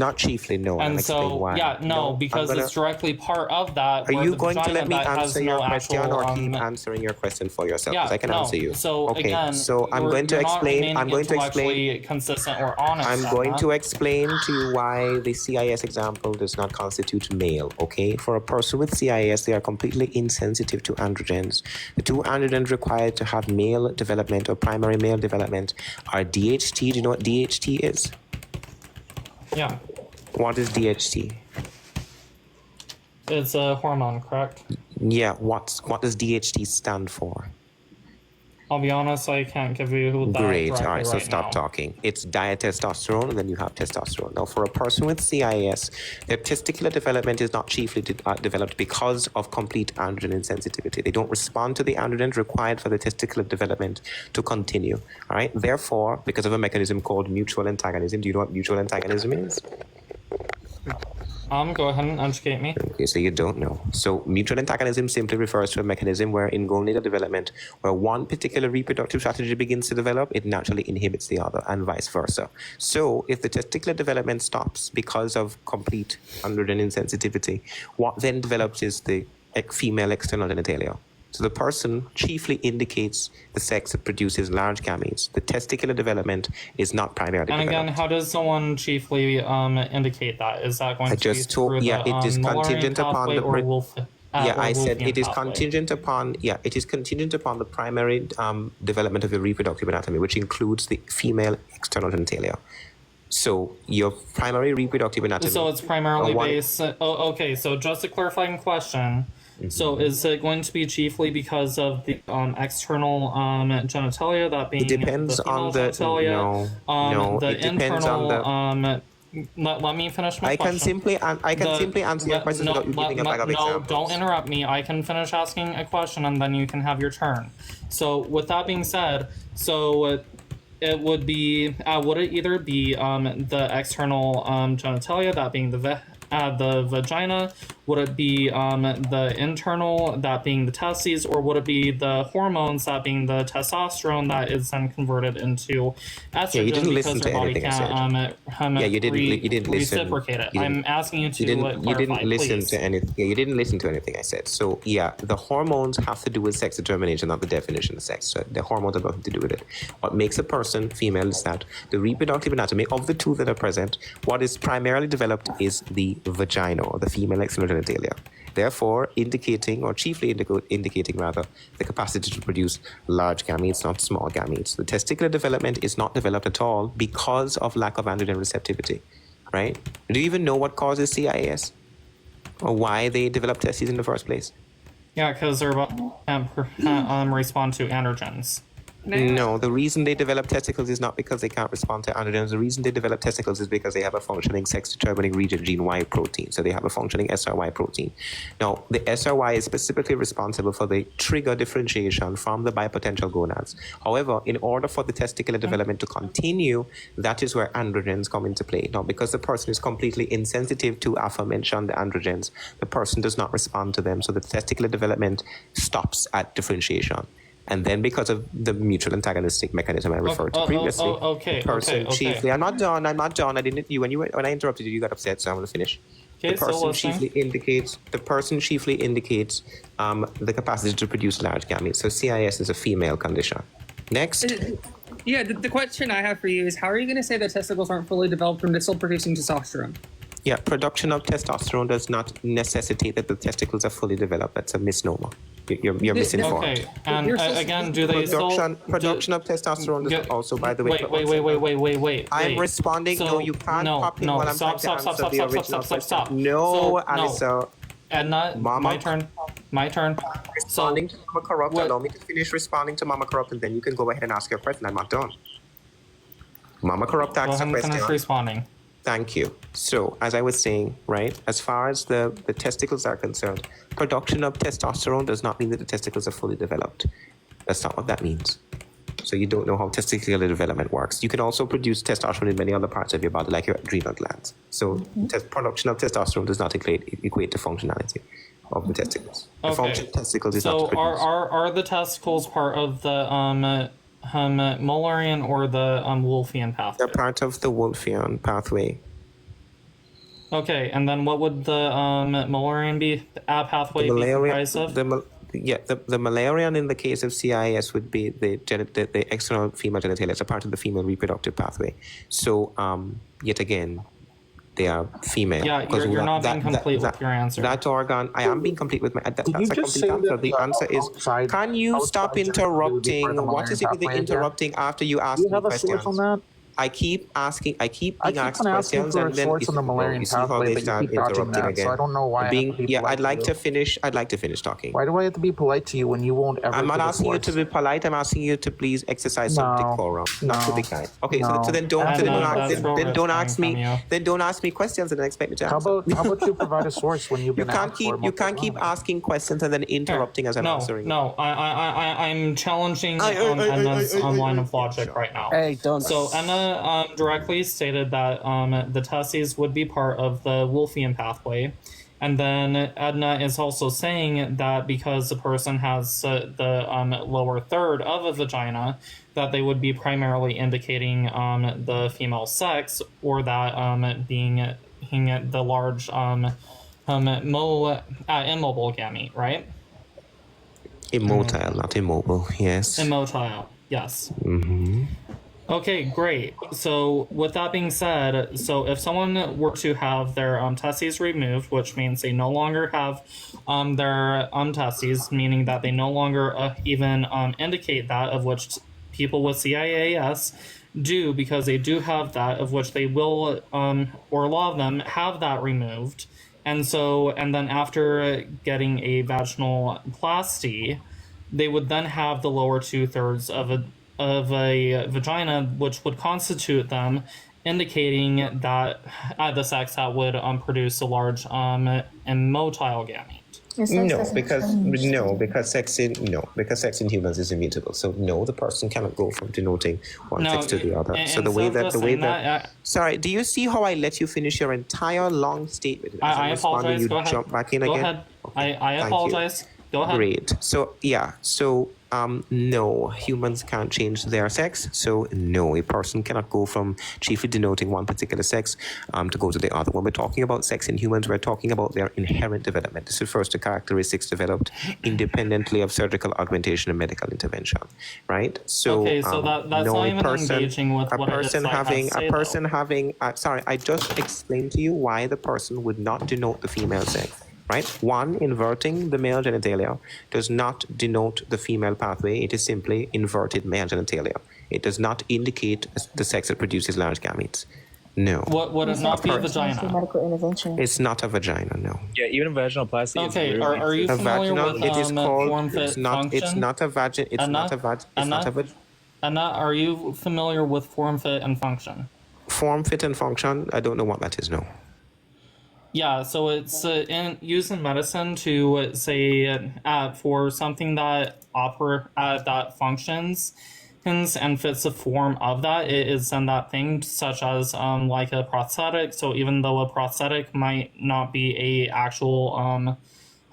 no. And so, why. because it's directly part of that. Are you going to let me answer your question or keep answering your question for yourself? Because I can answer you. So okay, again, so I'm going to explain. Consistent or honest. I'm going to explain to you why the CIS example does not constitute male. Okay, for a person with CIS, they are completely insensitive to androgens. The two androgens required to have male development or primary male development are DHT. Do you know what DHT is? Yeah. What is DHT? It's a hormone, correct? Yeah. What does DHT stand for? I'll be honest, I can't give you that. Great. All right, so right stop talking. It's diatestosterone, and then you have testosterone. Now, for a person with CIS, their testicular development is not chiefly developed because of complete androgen insensitivity. They don't respond to the androgens required for the testicular development to continue. All right. Therefore, because of a mechanism called mutual antagonism, do you know what mutual antagonism is? Go ahead and educate me. Okay, so you don't know. So mutual antagonism simply refers to a mechanism where in gonadal development, where one particular reproductive strategy begins to develop, it naturally inhibits the other and vice versa. So if the testicular development stops because of complete androgen insensitivity, what then develops is the female external genitalia. So the person chiefly indicates the sex that produces large gametes. The testicular development is not primarily developed. And again, how does someone chiefly indicate that? Is that going to be through it is contingent upon the I said it is pathway? contingent upon it is contingent upon the primary development of your reproductive anatomy, which includes the female external genitalia. So your primary reproductive anatomy. So it's primarily based. Okay. So just a clarifying question. So is it going to be chiefly because of the external genitalia, that being it depends the on the genitalia, it depends on the let me finish my question. I can simply answer your question without you giving a bag of examples. Don't interrupt me. I can finish asking a question and then you can have your turn. So with that being said, it would be would it either be the external genitalia, that being the vagina? Would it be the internal, that being the testes, or would it be the hormones, that being the testosterone, that is then converted into estrogen? Yeah, you didn't listen to anything I said. You didn't reciprocate it. I'm asking you to clarify, you didn't listen please. to anything. Yeah, you didn't listen to anything I said. So yeah, the hormones have to do with sex determination, not the definition of sex. So the hormones have nothing to do with it. What makes a person female is that the reproductive anatomy of the two that are present, what is primarily developed is the vagina, or the female external genitalia. Therefore, indicating, or chiefly indicating rather, the capacity to produce large gametes, not small gametes. The testicular development is not developed at all because of lack of androgen receptivity, right? Do you even know what causes CIS? Or why they develop testes in the first place? Yeah, because they're about respond to androgens. No, the reason they develop testicles is not because they can't respond to androgens. The reason they develop testicles is because they have a functioning sex-determining region, gene Y protein. So they have a functioning SRY protein. Now, the SRY is specifically responsible for the trigger differentiation from the bipotential gonads. However, in order for the testicular development to continue, that is where androgens come into play. Now, because the person is completely insensitive to aforementioned androgens, the person does not respond to them. So the testicular development stops at differentiation. And then because of the mutual antagonistic mechanism I referred to previously, okay. chiefly, I'm not done. I didn't, when I interrupted you, you got upset, so I'm going to finish. Okay, The person so chiefly indicates the capacity to produce large gametes. So CIS is a female condition. Next. Yeah, the question I have for you is, how are you going to say that testicles aren't fully developed when they're still producing testosterone? Yeah, production of testosterone does not necessitate that the testicles are fully developed. That's a misnomer. You're misinformed. Okay, and again, do they production of testosterone does also, by the way. Wait. I'm responding. So, no, you can't pop in while I'm trying to answer the original question. No, Alyssa. Edna, Mama, my turn. Responding to Mama Corrupt. Allow me to finish responding to Mama Corrupt, and then you can go ahead and ask your question. I'm not done. Mama Corrupt Go asked ahead a and question. finish responding. Thank you. So, as I was saying, right, as far as the testicles are concerned, production of testosterone does not mean that the testicles are fully developed. That's not what that means. So you don't know how testicular development works. You can also produce testosterone in many other parts of your body, like your adrenal glands. So production of testosterone does not equate to functionality of the testicles. The function of testicles is not to produce. Are the testicles part of the Mullerian or the Wolffian pathway? They're part of the Wolffian pathway. Okay, and then what would the Mullerian pathway be comprised of? The Mullerian in the case of CIS would be the external female genitalia. It's a part of the female reproductive pathway. So, yet again, they are female. Yeah, you're not being complete with your answer. That organ, I am being complete with my. That's a complete answer. The answer is, can you stop interrupting? What is it with the interrupting after you ask me questions? You have a source on that? I keep being asked questions, for and then on the Mullerian pathway, but you keep dodging that, so I don't know why. I'd like to finish talking. Why do I have to be polite to you when you won't ever? I'm not asking you to be polite. I'm asking you to please exercise some decorum, not to be kind. Okay, so then don't ask me questions and then expect me to answer. How about you provide a source when you've been asked for? You can't keep asking questions and then interrupting as I'm answering. No, I'm challenging Anna's line of logic right now. Hey, don't. So Anna directly stated that the testes would be part of the Wolffian pathway. And then Edna is also saying that because the person has the lower third of a vagina, that they would be primarily indicating the female sex, or that being the large immobile gamete, right? Immotile, not immobile, yes. Immotile, yes. Mm-hmm. Okay, great. So with that being said, so if someone were to have their testes removed, which means they no longer have their testes, meaning that they no longer even indicate that of which people with CIAS do, because they do have that, of which they will, or a lot of them have that removed. And then after getting a vaginal plasty, they would then have the lower 2/3 of a vagina, which would constitute them, indicating that the sex that would produce a large immotile gamete. Because sex in humans is immutable. So no, the person cannot go from denoting one sex to the other. So the way that sorry, do you see how I let you finish your entire long statement? I apologize. Go ahead. Jump back in go again. Ahead. Okay, I apologize. Go ahead. Great. So yeah. So no, humans can't change their sex. So no, a person cannot go from chiefly denoting one particular sex to go to the other. When we're talking about sex in humans, we're talking about their inherent development. This refers to characteristics developed independently of surgical augmentation and medical intervention, right? So okay, so that's no, not even engaging with what sorry, I just explained to you why the person would not denote the female sex. Right? One, inverting the male genitalia does not denote the female pathway. It is simply inverted male genitalia. It does not indicate the sex that produces large gametes. No. Would it not be a vagina? Medical intervention. It's not a vagina, no. Yeah, even vaginoplasty. Okay, are you familiar with it is called, form-fit function? It's not a vagina. It's not a vagina. Anna, are you familiar with form-fit and function? Form-fit and function? I don't know what that is, no. Yeah, so it's used in medicine to say for something that that functions and fits the form of that, it is in that thing, such as like a prosthetic. So even though a prosthetic might not be a actual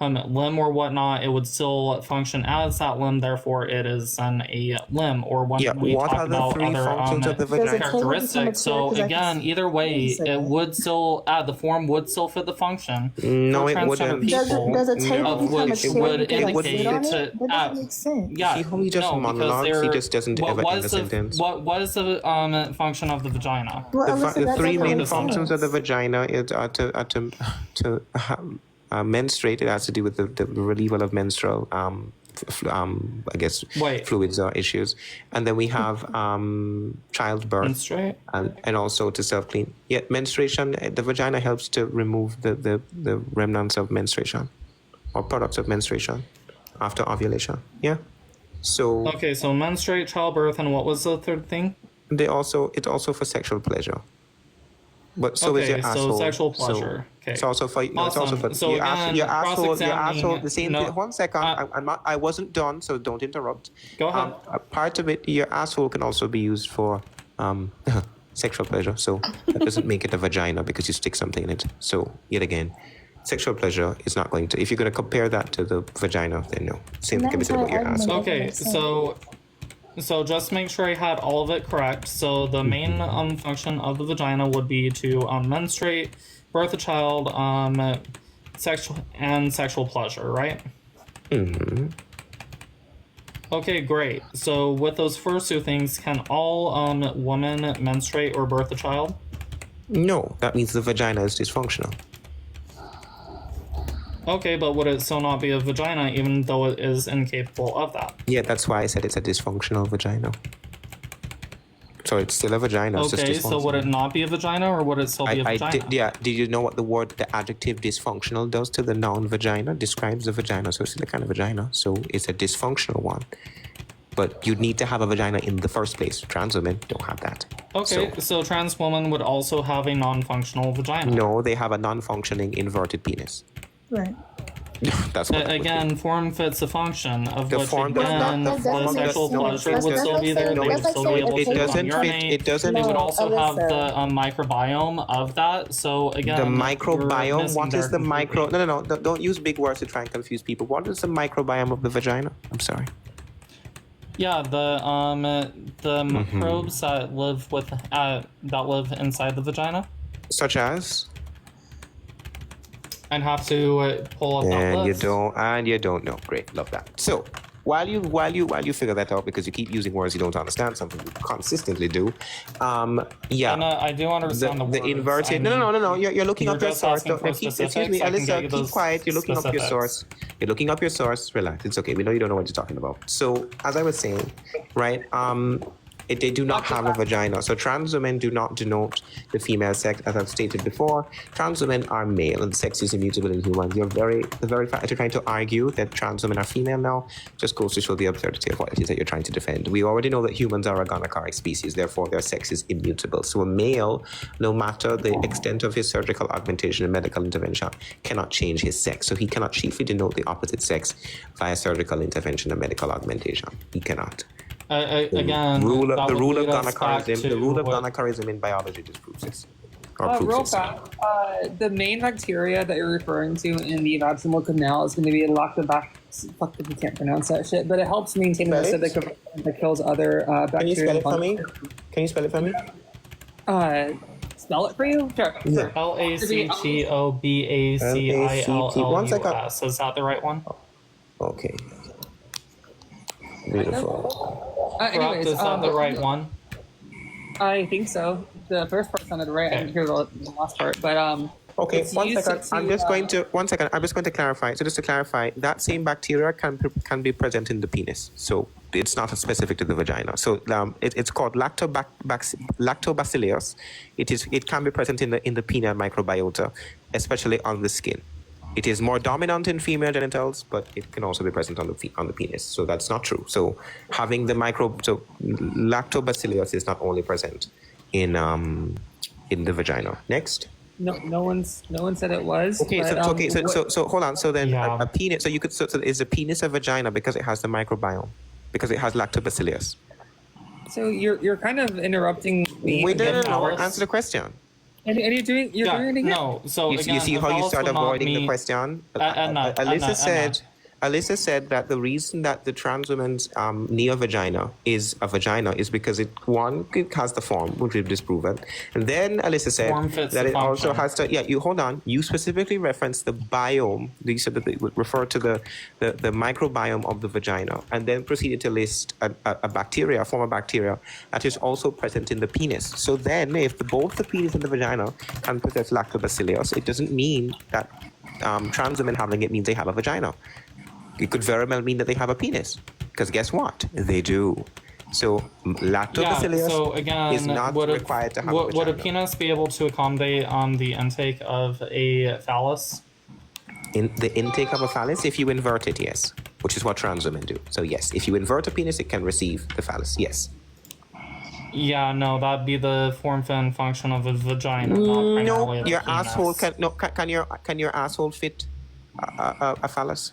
limb or whatnot, it would still function as that limb. Therefore, it is then a limb. Or when we what talk are the about three other functions of the vagina? characteristics, so again, either way, it would still the form would still fit the function. No, For it transgender wouldn't. people, Does a table of become a which chair would because I indicate sit on it? to That doesn't make sense. yeah, See how he just no, because monologues? He just doesn't what ever end a was sentence. what was the function of the vagina? Well, Alyssa, The that three doesn't main make functions of the sense. vagina are to menstruate. It has to do with the relieval of menstrual, I guess, fluids or issues. And then we have childbirth. Menstruate? And also to self-clean. Yeah, menstruation, the vagina helps to remove the remnants of menstruation or products of menstruation after ovulation. Yeah. So Okay, so menstruate, childbirth, and what was the third thing? it's also for sexual pleasure. But so is your Okay, so asshole. sexual pleasure. Okay. It's also for no, it's also Awesome. for So your, again, your asshole. Your cross-examining- asshole. The same. no, thing. One second. I wasn't done, so don't interrupt. Go ahead. A part of it, your asshole can also be used for sexual pleasure. So that doesn't make it a vagina because you stick something in it. So yet again, sexual pleasure is not going to. If you're going to compare that to the vagina, then no. Same thing can be said about your asshole. Okay, so just make sure I had all of it correct. So the main function of the vagina would be to menstruate, birth a child, sexual pleasure, right? Mm-hmm. Okay, great. So with those first two things, can all women menstruate or birth a child? No, that means the vagina is dysfunctional. Okay, but would it still not be a vagina even though it is incapable of that? Yeah, that's why I said it's a dysfunctional vagina. So it's still a vagina. It's just Okay, so would it not be a vagina or would it still be a vagina? Did you know what the adjective dysfunctional does to the noun vagina? Describes the vagina, so it's still a kind of vagina. So it's a dysfunctional one. But you'd need to have a vagina in the first place. Trans women don't have that. Okay, so trans women would also have a non-functional vagina. No, they have a non-functioning inverted penis. Right. That's what again, form fits the function of The which form does again, not- the the form sexual does- pleasure would still be there. They would still be able to it click on doesn't fit. urinate. It doesn't. They would No, also have Alyssa. the microbiome of that. So again, The you're microbiome. missing What there is the micro? completely. No. Don't use big words to try and confuse people. What is the microbiome of the vagina? I'm sorry. Yeah, the microbes that live inside the vagina. Such as. I'd have to pull up that And list. you don't know. Great, love that. So while you figure that out, because you keep using words you don't understand, something you consistently do. Yeah. And, I do understand the the words. inverted. No. You're looking You're up your just source. asking for Excuse me, specifics. I can get you Alyssa. Keep those quiet. You're looking up your specifics. source. You're looking up your source. Relax. It's okay. We know you don't know what you're talking about. So as I was saying, right? They do not have a vagina. So trans women do not denote the female sex, as I've stated before. Trans women are male, and sex is immutable in humans. The very fact that you're trying to argue that trans women are female now just goes to show the absurdity of what it is that you're trying to defend. We already know that humans are a gonachoric species, therefore their sex is immutable. So a male, no matter the extent of his surgical augmentation and medical intervention, cannot change his sex. So he cannot chiefly denote the opposite sex via surgical intervention and medical augmentation. He cannot. Again, The rule of lead us back gonachorism in biology disproves this. Or proves Real this. fast, the main bacteria that you're referring to in the vaginal canal is going to be lactobacillus. Fuck if you can't pronounce that shit, but it helps maintain the Spell it. acidic environment that kills other bacteria. Can you spell it for me? Can you spell it for me? Spell it for you? Sure. Yeah. LACTOBACILLUS. Is that the right one? Okay. Beautiful. Anyways, is that the right one? I think so. The first part sounded right. I didn't hear the last part, but Okay, it's one used second. to, I'm just going to clarify. So just to clarify, that same bacteria can be present in the penis. So it's not specific to the vagina. So it's called lactobacillus. It can be present in the penile microbiota, especially on the skin. It is more dominant in female genitals, but it can also be present on the penis. So that's not true. So having the lactobacillus is not only present in the vagina. Next. no one said it was. Okay, but, so hold on. So then Yeah. a penis. So you could. So is a penis a vagina because it has the microbiome, because it has lactobacillus? So you're kind of interrupting me. Wait, no. Alice. Answer the question. And you're doing it again. No, so You, again, you see a how you phallus start would not avoiding the be- question? Edna, Alyssa said that the reason that the trans woman's neo-vagina is a vagina is because it has the form, which we've disproven. And then Alyssa said Form fits that the it also function. has to, you hold on, you specifically referenced the biome. You said that it would refer to the microbiome of the vagina, and then proceeded to list a bacteria, a form of bacteria, that is also present in the penis. So then, if both the penis and the vagina can possess lactobacillus, it doesn't mean that trans women having it means they have a vagina. It could very well mean that they have a penis, because guess what? They do. So lactobacillus is not required to have a vagina. Would a penis be able to accommodate the intake of a phallus? In the intake of a phallus, if you invert it, yes, which is what trans women do. So yes, if you invert a penis, it can receive the phallus. Yes. Yeah, no, that'd be the form and function of a vagina. Not primarily No, of a your penis. asshole can your asshole fit a phallus?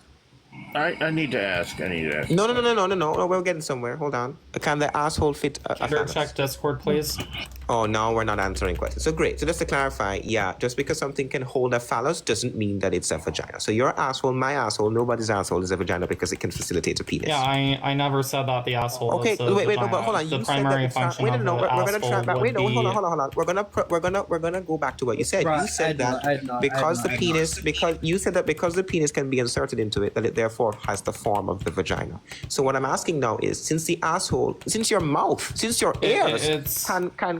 I need to ask. No. We're getting somewhere. Hold on. Can the asshole fit a phallus? Check Discord, please. Oh, no, we're not answering questions. So great. So just to clarify, yeah, just because something can hold a phallus doesn't mean that it's a vagina. So your asshole, my asshole, nobody's asshole is a vagina because it can facilitate a penis. Yeah, I never said that the asshole. Okay, is the wait, vagina. but hold on. The You primary said that function wait, of no, the we're gonna asshole try back. Wait, no, would hold be- on. We're gonna go back to what you said. Right, You said Edna, that because the penis can be inserted into it, that it therefore has the form of the vagina. So what I'm asking now is, since your mouth, since your ears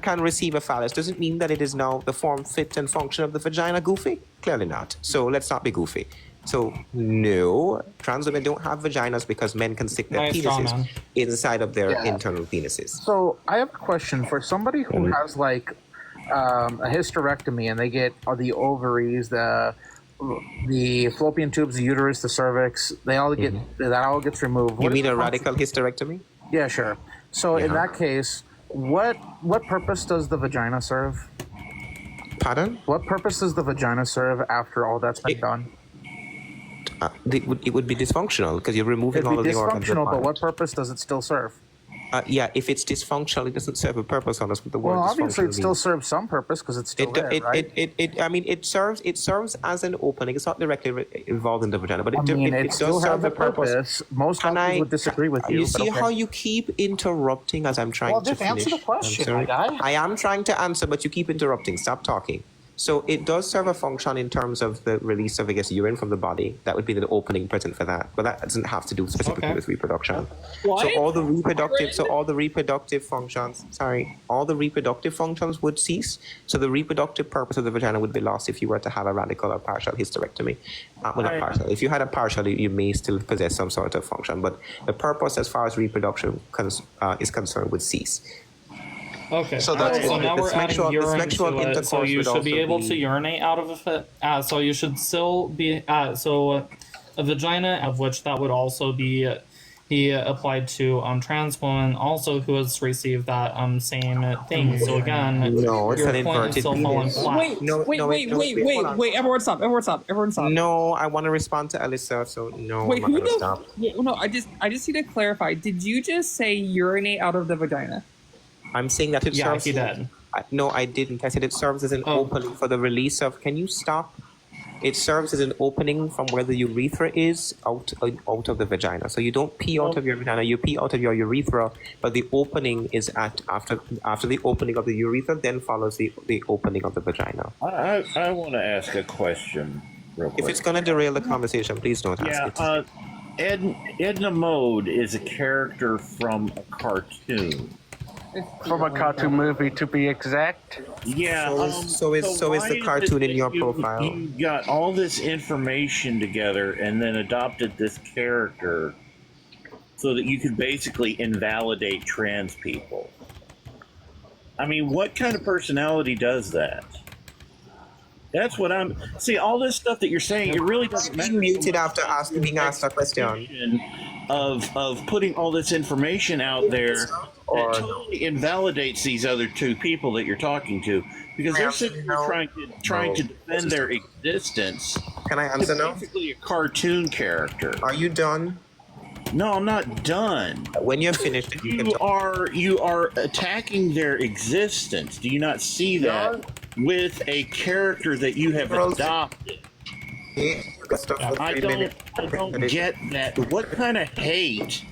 can receive a phallus, doesn't mean that it is now the form, fit, and function of the vagina. Goofy? Clearly not. So let's not be goofy. So no, trans women don't have vaginas because men can stick their Nice straw penises man. inside of their internal penises. So I have a question for somebody who has like a hysterectomy and they get the ovaries, the fallopian tubes, the uterus, the cervix. They all get that all gets removed. You mean a radical hysterectomy? Yeah, sure. So in that case, what purpose does the vagina serve? Pardon? What purpose does the vagina serve after all that's been done? It would be dysfunctional because you're removing It'd all be of the organs. dysfunctional, but what purpose does it still serve? Yeah, if it's dysfunctional, it doesn't serve a purpose on us. With the word Well, obviously, it dysfunctional still means. serves some purpose because it's still there, right? It serves as an opening. It's not directly involved in the vagina, but it still does serve has the a purpose. Most doctors would disagree with you. You but see okay. how you keep interrupting as I'm trying to just finish? answer the question, I'm sorry. my guy. I am trying to answer, but you keep interrupting. Stop talking. So it does serve a function in terms of the release of, I guess, urine from the body. That would be the opening present for that. But that doesn't have to do specifically with reproduction. What? So all the reproductive functions would cease. So the reproductive purpose of the vagina would be lost if you were to have a radical or partial hysterectomy. Well, not partial. If you had a partial, you may still possess some sort of function. But the purpose as far as reproduction is concerned would cease. Okay. So So that's now we're adding urine to it. So you should be able to urinate out of it. So you should still be. A vagina, of which that would also be applied to trans women also who has received that same thing. So again, no, it's your an point is inverted still falling penis. flat. Wait! Everyone stop! Everyone stop! No, I want to respond to Alyssa, so no, Wait, I'm not who going to the? stop. No, I just need to clarify. Did you just say urinate out of the vagina? I'm saying that it serves. he did. No, I didn't. I said it serves as an opening for the release of. Can you stop? It serves as an opening from where the urethra is out of the vagina. So you don't pee out of your vagina, you pee out of your urethra, but the opening is after the opening of the urethra, then follows the opening of the vagina. I want to ask a question real quick. If it's going to derail the conversation, please don't ask it. Edna Mode is a character from a cartoon. From a cartoon movie, to be exact. Yeah. So is the cartoon in your profile? You got all this information together and then adopted this character so that you could basically invalidate trans people. I mean, what kind of personality does that? That's what I'm. See, all this stuff that you're saying, it really doesn't matter. Muted after being asked a question. Of putting all this information out there that totally invalidates these other two people that you're talking to, because they're sitting there trying to defend their existence. Can I answer now? Basically, a cartoon character. Are you done? No, I'm not done. When you're finished, you are attacking their existence. Do you not see that? with a character that you have adopted. I don't get that. What kind of hate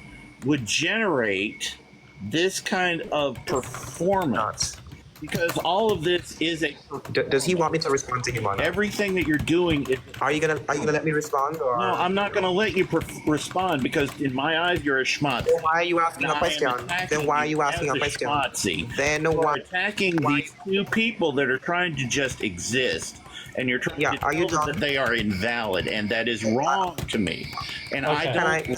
would generate this kind of performance? Because all of this is a. Does he want me to respond to him on that? Everything that you're doing is. Are you gonna let me respond? Or? No, I'm not gonna let you respond because in my eyes you're a schmutz. Then why are you asking a question? Then why are you asking a question? Then why attacking these two people that are trying to just exist? And you're trying to tell them that they are invalid, and that is wrong to me. And I don't like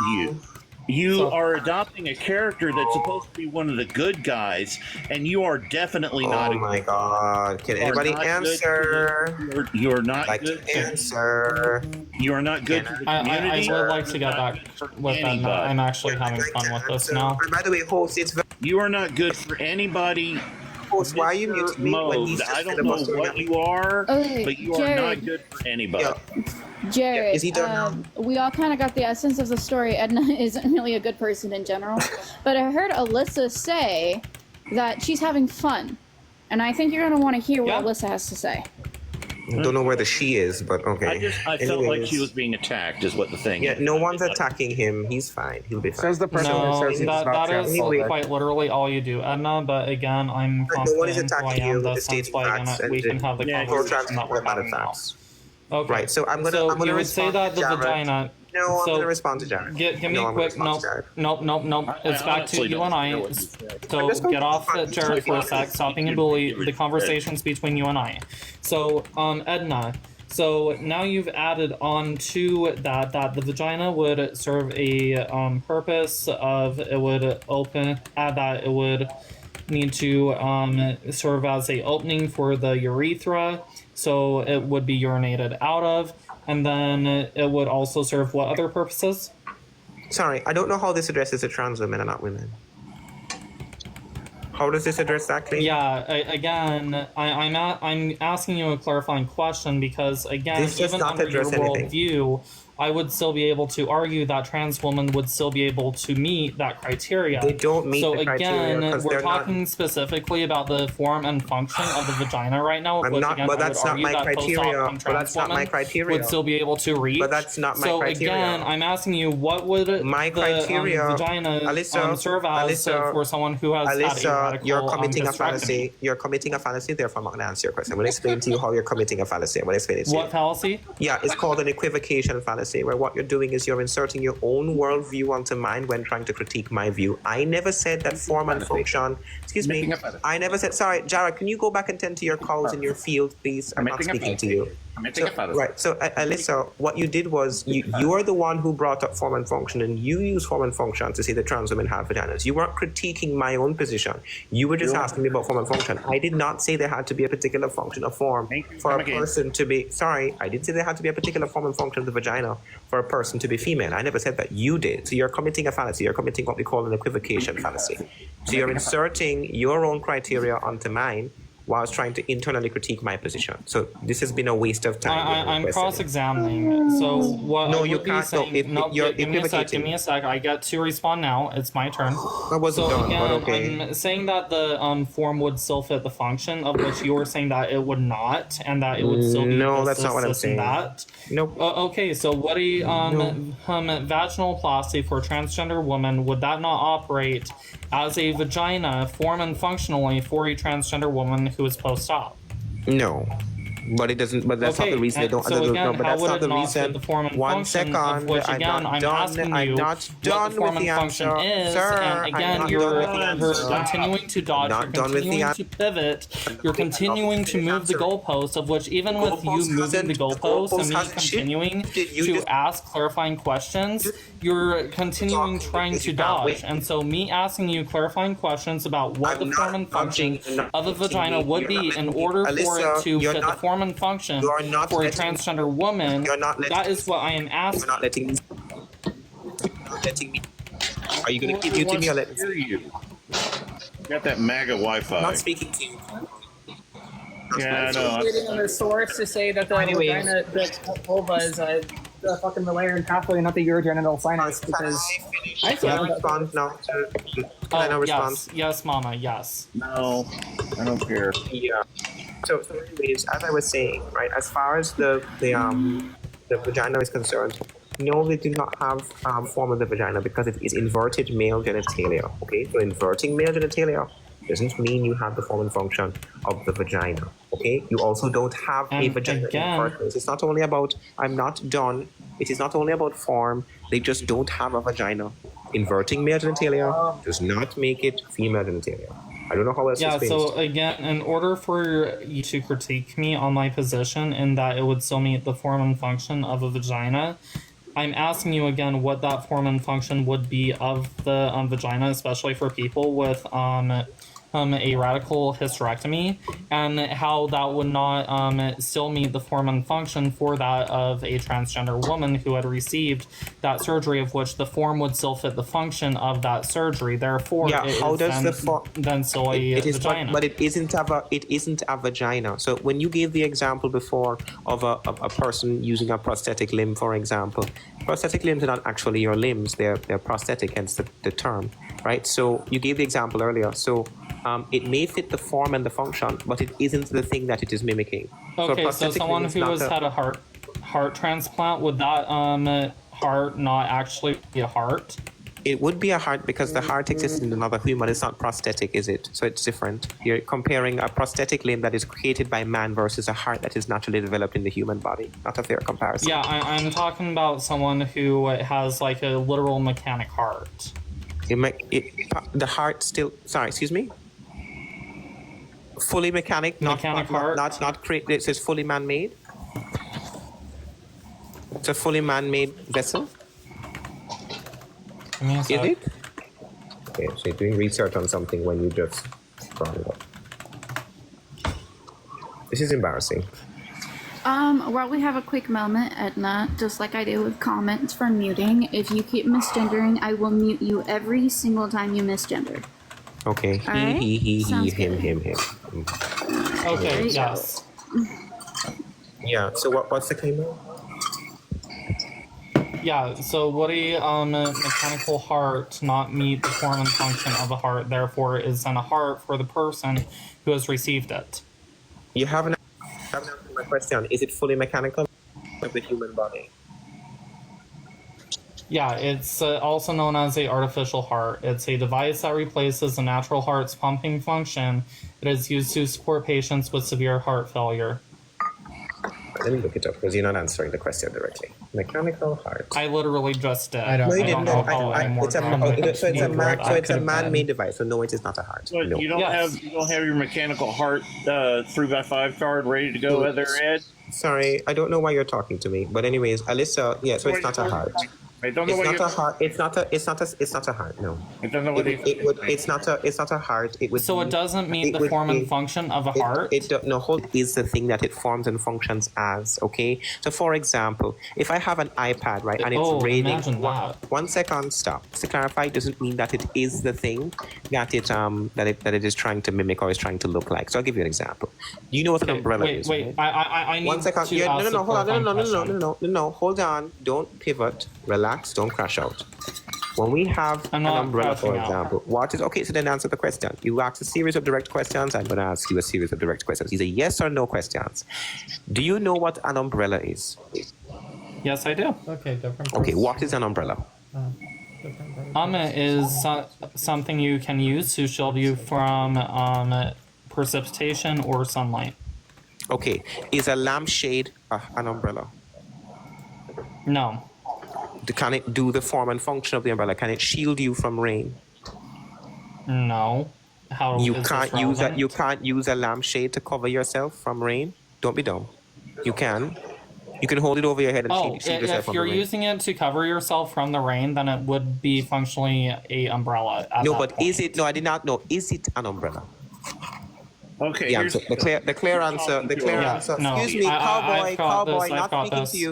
you. You are adopting a character that's supposed to be one of the good guys, and you are definitely not. Oh my God! Can anybody answer? You're not good. Answer. You are not good to the community. I would like to get back with that. I'm actually having fun with this now. By the way, host, you are not good for anybody. Host, why are you muting me when he's I don't know what you are, but you are not good for anybody. Jared, is he done now? We all kind of got the essence of the story. Edna isn't really a good person in general. But I heard Alyssa say that she's having fun. And I think you're going to want to hear what Alyssa has to say. Don't know where the she is, but okay. I felt like she was being attacked, is what the thing is. Yeah, no one's attacking him. He's fine. He'll be fine. Says the person who says he's not that is quite literally all you do, Edna. But again, I'm confident in who I am. That's why we can have the conversation that we're having now. Okay. Right, so I'm gonna you would say that the vagina. No, I'm gonna respond to Jared. Give me a quick nope. It's back to you and I. So get off Jared for a sec. Stop being a bully. The conversation's between you and I. So Edna. So now you've added on to that the vagina would serve a purpose of it would open. That it would need to serve as a opening for the urethra. So it would be urinated out of, and then it would also serve what other purposes? Sorry, I don't know how this addresses the trans women and not women. How does this address that claim? Yeah, again, I'm asking you a clarifying question because, again, even under your worldview, I would still be able to argue that trans women would still be able to meet that criteria. They don't meet the criteria. So again, we're talking specifically about the form and function of the vagina right now. But that's not my criteria. But that's not my criteria. Would still be able to reach. But that's not my criteria. So again, I'm asking you, what would my criteria vagina serve as for someone who has had a radical you're committing a hysterectomy? fallacy. You're committing a fallacy. Therefore, I'm not going to answer your question. I'm going to explain to you how you're committing a fallacy. I'm going to explain it to you. What fallacy? Yeah, it's called an equivocation fallacy, where what you're doing is you're inserting your own worldview onto mine when trying to critique my view. I never said that form and function. Excuse me. I never said. Sorry, Jared. Can you go back and tend to your cows in your field, please? I'm not speaking to you. Right. So, Alyssa, what you did was you are the one who brought up form and function, and you use form and function to say that trans women have vaginas. You weren't critiquing my own position. You were just asking me about form and function. I did not say there had to be a particular function or form for a person to be. Sorry, I did say there had to be a particular form and function of the vagina for a person to be female. I never said that. You did. So you're committing a fallacy. You're committing what we call an equivocation fallacy. So you're inserting your own criteria onto mine whilst trying to internally critique my position. So this has been a waste of time. I'm cross-examining. So what no, I you would can't. be saying, give me a sec. I get to respond now. It's my turn. I wasn't done, again, but okay. I'm saying that the form would still fit the function, of which you were saying that it would not, and that it would still be that's not what I'm saying. Nope. Okay, so what a vaginoplasty for a transgender woman, would that not operate as a vagina form and functionally for a transgender woman who is post-op? No. But it doesn't. But that's not the reason they don't. So again, but that's not the reason. The form and One function, second. of which, again, I'm asking you I'm not done what the form with the and function answer, is, sir. and again, you're continuing to dodge. You're continuing to pivot. You're continuing to move the goalposts, of which even with you moving the goalposts and me continuing to ask clarifying questions, you're continuing trying to dodge. And so me asking you clarifying questions about what the form and function of a vagina would be in order for it to fit the form and function for a transgender woman, that is what I am asking. You're not letting me. Are you going to keep muting me or let me speak? You got that MAGA Wi-Fi. I'm not speaking to you. Yeah, I know. Waiting on the source to say that the vagina, the vulva is the fucking Malayan pathway, not the urogenital sinus, because I can respond now. Can I now respond? Yes, Mama, yes. No, I don't care. Yeah. So anyways, as I was saying, right, as far as the vagina is concerned, no, they do not have form of the vagina because it is inverted male genitalia. Okay, so inverting male genitalia doesn't mean you have the form and function of the vagina. Okay, you also don't have a vagina in the first place. It's not only about I'm not done. It is not only about form. They just don't have a vagina. Inverting male genitalia does not make it female genitalia. I don't know how else to explain so it. again, in order for you to critique me on my position in that it would still meet the form and function of a vagina, I'm asking you again what that form and function would be of the vagina, especially for people with a radical hysterectomy, and how that would not still meet the form and function for that of a transgender woman who had received that surgery, of which the form would still fit the function of that surgery. Therefore, how does the form then still a vagina? But it isn't a vagina. So when you gave the example before of a person using a prosthetic limb, for example, prosthetic limbs are not actually your limbs; they're prosthetic, hence the term, right? So you gave the example earlier. So it may fit the form and the function, but it isn't the thing that it is mimicking. Okay, so someone who has had a heart transplant, would that heart not actually be a heart? It would be a heart because the heart exists in another human. It's not prosthetic, is it? So it's different. You're comparing a prosthetic limb that is created by man versus a heart that is naturally developed in the human body. Not a fair comparison. Yeah, I'm talking about someone who has like a literal mechanic heart. The heart still... Sorry, excuse me? Fully mechanic, not created. It says fully man-made. It's a fully man-made vessel. Is it? Okay, so you're doing research on something when you just brought it up. This is embarrassing. While we have a quick moment, Edna, just like I do with comments for muting, if you keep misgendering, I will mute you every single time you misgender. Okay. Alright. He, him. Okay, yes. Yeah, so what's the claim now? Yeah, so would a mechanical heart not meet the form and function of a heart, therefore is then a heart for the person who has received it? You haven't answered my question. Is it fully mechanical of the human body? Yeah, it's also known as a artificial heart. It's a device that replaces the natural heart's pumping function. It is used to support patients with severe heart failure. Let me look it up because you're not answering the question directly. Mechanical heart. I literally just did. No, you didn't. It's a man-made device. So no, it is not a heart. But no. you don't have your mechanical heart 3x5 card ready to go there, Ed? Sorry, I don't know why you're talking to me. But anyways, Alyssa, yeah. So it's not a heart. I don't know it's not a heart. It's not a heart. No. I don't know what it's not a heart. It would. So it doesn't meet the form and function of a heart. Hold is the thing that it forms and functions as. Okay. So for example, if I have an iPad, right, and it's reading. One second, stop. To clarify, it doesn't mean that it is the thing that it is trying to mimic or is trying to look like. So I'll give you an example. You know what an umbrella is? Wait. I need 1 second. to ask No. Hold on. question. No. Hold on. Don't pivot. Relax, don't crash out. When we have an umbrella, for example, what is okay? So then answer the question. You ask a series of direct questions. I'm going to ask you a series of direct questions. These are yes or no questions. Do you know what an umbrella is? Yes, I do. Okay, different. Okay, what is an umbrella? It is something you can use to shield you from precipitation or sunlight. Okay, is a lampshade an umbrella? No. Can it do the form and function of the umbrella? Can it shield you from rain? No. How you can't use a lampshade to cover yourself from rain? Don't be dumb. You can. You can hold it over your head and shield yourself from the rain. If you're using it to cover yourself from the rain, then it would be functionally a umbrella. Is it? No, I did not know. Is it an umbrella? Okay. The clear answer. No, excuse me, cowboy.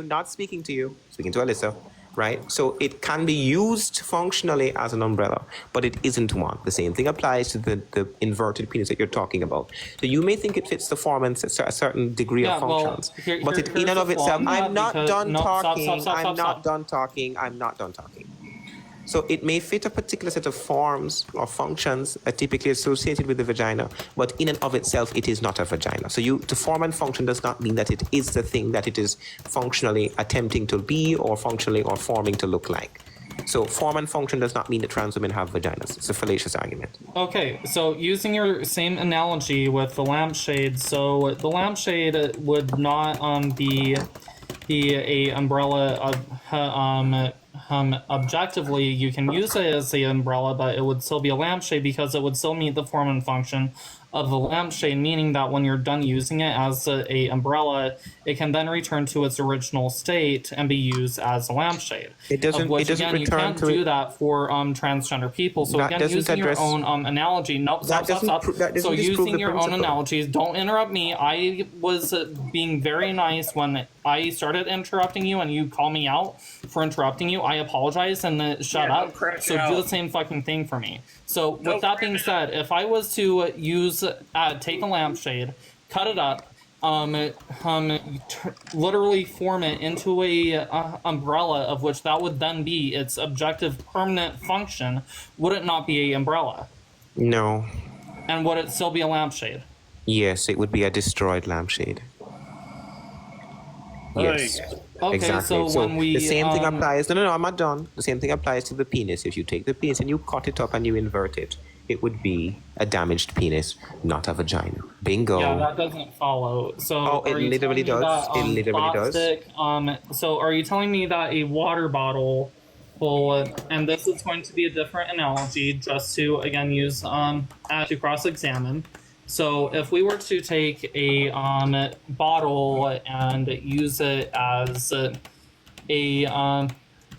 Not speaking to you. Speaking to Alyssa. Right? So it can be used functionally as an umbrella, but it isn't one. The same thing applies to the inverted penis that you're talking about. So you may think it fits the form and a certain degree of functions, but in and of itself, I'm not done talking. So it may fit a particular set of forms or functions typically associated with the vagina, but in and of itself, it is not a vagina. So to form and function does not mean that it is the thing that it is functionally attempting to be or functionally or forming to look like. So form and function does not mean that trans women have vaginas. It's a fallacious argument. Okay, so using your same analogy with the lampshade, so the lampshade would not be a umbrella of objectively. You can use it as the umbrella, but it would still be a lampshade because it would still meet the form and function of the lampshade, meaning that when you're done using it as a umbrella, it can then return to its original state and be used as a lampshade. It doesn't. Which, it doesn't again, return you can't to do it. that for transgender people. So That again, doesn't using address- your own analogy. Nope. Stop. that doesn't So disprove using the your own principle. analogies. Don't interrupt me. I was being very nice when I started interrupting you, and you call me out for interrupting you. I apologize and shut Yeah, up. don't crash So out. do the same fucking thing for me. So with Don't that being said, if I was to use take a lampshade, cut it up, literally form it into a umbrella, of which that would then be its objective permanent function, would it not be a umbrella? No. And would it still be a lampshade? Yes, it would be a destroyed lampshade. Yes. Okay, Exactly. so when we, the same thing applies. No, I'm not done. The same thing applies to the penis. If you take the penis and you cut it up and you invert it, it would be a damaged penis, not a vagina. Bingo. Yeah, that doesn't follow. So Oh, it are you literally telling me does. that, It literally does. plastic, so are you telling me that a water bottle will, and this is going to be a different analogy, just to again use to cross-examine. So if we were to take a bottle and use it as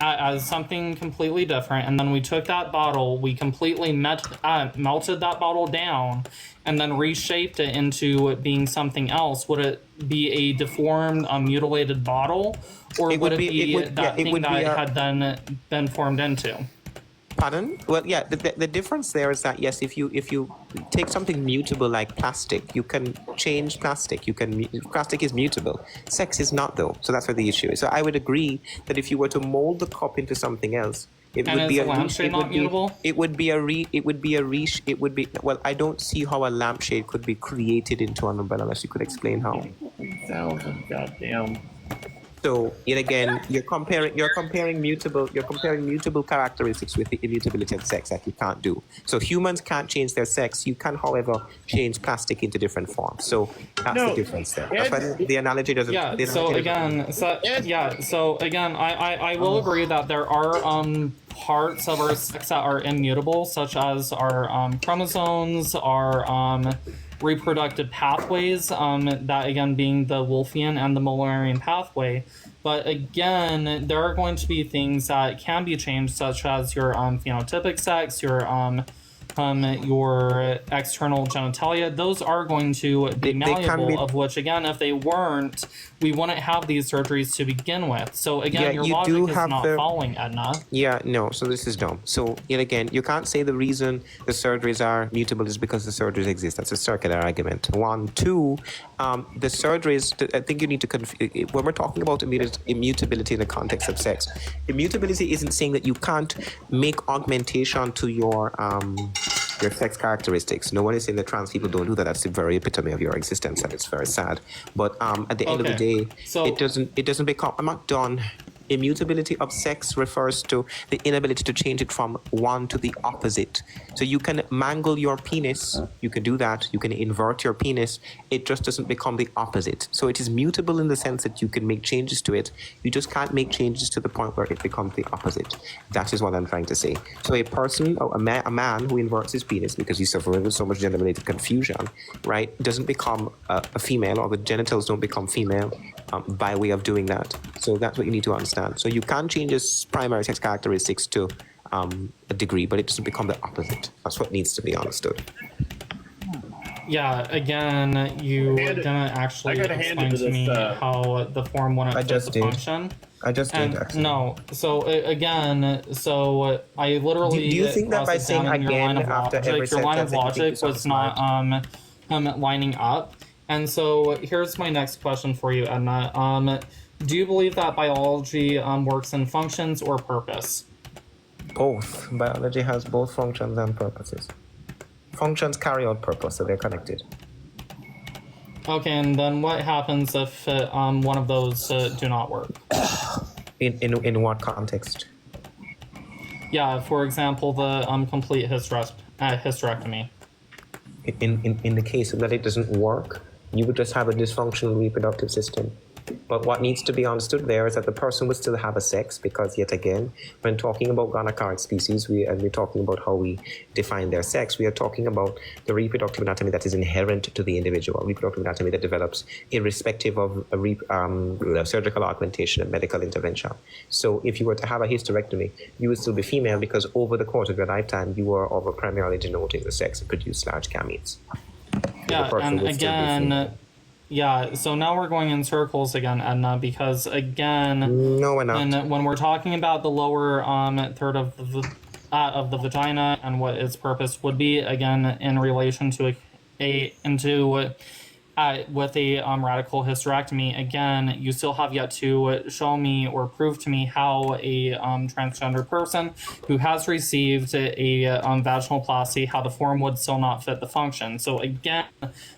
as something completely different, and then we took that bottle, we completely melted that bottle down, and then reshaped it into it being something else, would it be a deformed, mutilated bottle, or would it be that thing that it had then been formed into? Pardon? Well, yeah. The difference there is that yes, if you take something mutable like plastic, you can change plastic. Plastic is mutable. Sex is not, though. So that's where the issue is. So I would agree that if you were to mold the cup into something else, it And would is be a a lampshade not mutable? It would be well. I don't see how a lampshade could be created into an umbrella unless you could explain how. 3,000, goddamn. So yet again, you're comparing mutable characteristics with the immutability of sex that you can't do. So humans can't change their sex. You can, however, change plastic into different forms. So that's the difference there. That's why the analogy doesn't. Yeah. the So analogy again, So again, I will agree that there are parts of our sex that are immutable, such as our chromosomes, our reproductive pathways, that again being the Wolffian and the Mullerian pathway. But again, there are going to be things that can be changed, such as your phenotypic sex, your external genitalia. Those are going to be malleable, of which again, if they weren't, we wouldn't have these surgeries to begin with. So again, your logic is not following, Edna. Yeah, no, so this is dumb. So yet again, you can't say the reason the surgeries are mutable is because the surgeries exist. That's a circular argument. 1, 2, the surgeries, I think you need to, when we're talking about immutability in the context of sex, immutability isn't saying that you can't make augmentation to your sex characteristics. No one is saying that trans people don't do that. That's the very epitome of your existence, and it's very sad. But at the end of the day, it doesn't become. I'm not done. Immutability of sex refers to the inability to change it from one to the opposite. So you can mangle your penis, you can do that, you can invert your penis, it just doesn't become the opposite. So it is mutable in the sense that you can make changes to it, you just can't make changes to the point where it becomes the opposite. That is what I'm trying to say. So a person, or a man who inverts his penis because he's suffering with so much gender-related confusion, right, doesn't become a female, or the genitals don't become female by way of doing that. So that's what you need to understand. So you can change his primary sex characteristics to a degree, but it doesn't become the opposite. That's what needs to be understood. Yeah, again, you didn't actually explain to me how the form wouldn't fit the function. I just did, actually. No, so again, so I literally Do you think that by saying cross-examined your again line of after logic, every your line of sentence, logic was not lining up. And so here's my next question for you, Edna. Do you believe that biology works in functions or purpose? Both. Biology has both functions and purposes. Functions carry out purpose, so they're connected. Okay, and then what happens if one of those do not work? In what context? Yeah, for example, the complete hysterectomy. In the case that it doesn't work, you would just have a dysfunctional reproductive system. But what needs to be understood there is that the person would still have a sex, because yet again, when talking about gonochoric species, we're talking about how we define their sex, we are talking about the reproductive anatomy that is inherent to the individual, reproductive anatomy that develops irrespective of surgical augmentation and medical intervention. So if you were to have a hysterectomy, you would still be female, because over the course of your lifetime, you were over primarily denoting the sex and produce large gametes. Yeah, and again... Yeah, so now we're going in circles again, Edna, because again, no, we're not. And when we're talking about the lower third of the vagina and what its purpose would be, again, in relation to with a radical hysterectomy, again, you still have yet to show me or prove to me how a transgender person who has received a vaginoplasty, how the form would still not fit the function. So again,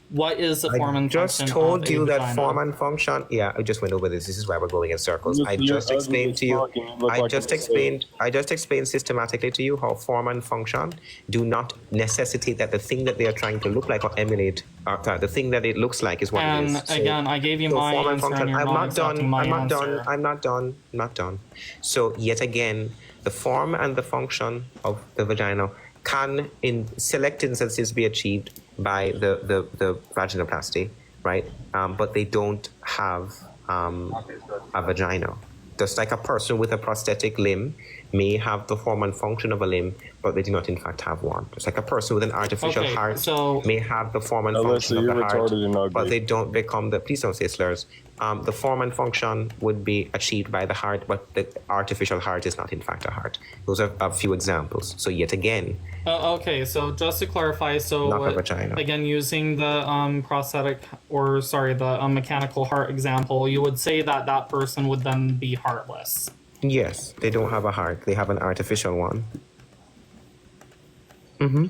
what is the form and function? I just told you that form and function. Yeah, I just went over this. This is why we're going in circles. I just explained to you. I just explained systematically to you how form and function do not necessitate that the thing that they are trying to look like or emulate, the thing that it looks like is what it is. And again, I gave you my answer and you're not accepting my answer. I'm not done. So yet again, the form and the function of the vagina can, in select instances, be achieved by the vaginoplasty, right? But they don't have a vagina. Just like a person with a prosthetic limb may have the form and function of a limb, but they do not in fact have one. Just like a person with an artificial heart may have the form and function of the heart, but they don't become the, please don't say slurs, the form and function would be achieved by the heart, but the artificial heart is not in fact a heart. Those are a few examples. So yet again. Okay, so just to clarify, so again, using the prosthetic, or sorry, the mechanical heart example, you would say that that person would then be heartless. Yes, they don't have a heart. They have an artificial one.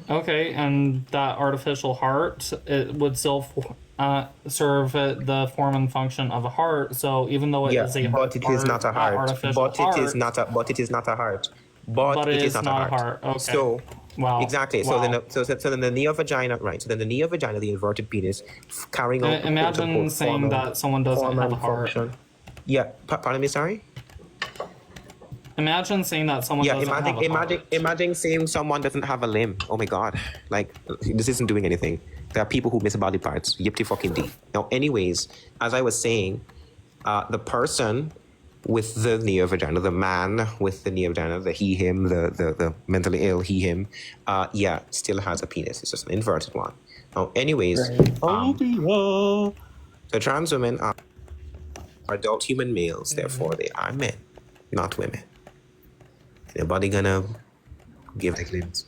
Okay, and that artificial heart, it would still serve the form and function of a heart. So even though it is a heart, but it is not a heart. It is not a heart. But it is not a heart. Okay. So wow. Exactly. Wow. So then the neovagina, right? So then the neovagina, the inverted penis, carrying out. Imagine saying that someone doesn't have a heart. Yeah. Pardon me. Sorry. Imagine saying that someone doesn't have a heart. Imagine saying someone doesn't have a limb. Oh my God. Like, this isn't doing anything. There are people who miss body parts. Yippty fucking D. Now, anyways, as I was saying, the person with the neovagina, the man with the neovagina, the he, him, the mentally ill he, him, still has a penis. It's just an inverted one. Now, anyways, so trans women are adult human males, therefore they are men, not women. Nobody gonna give like limbs.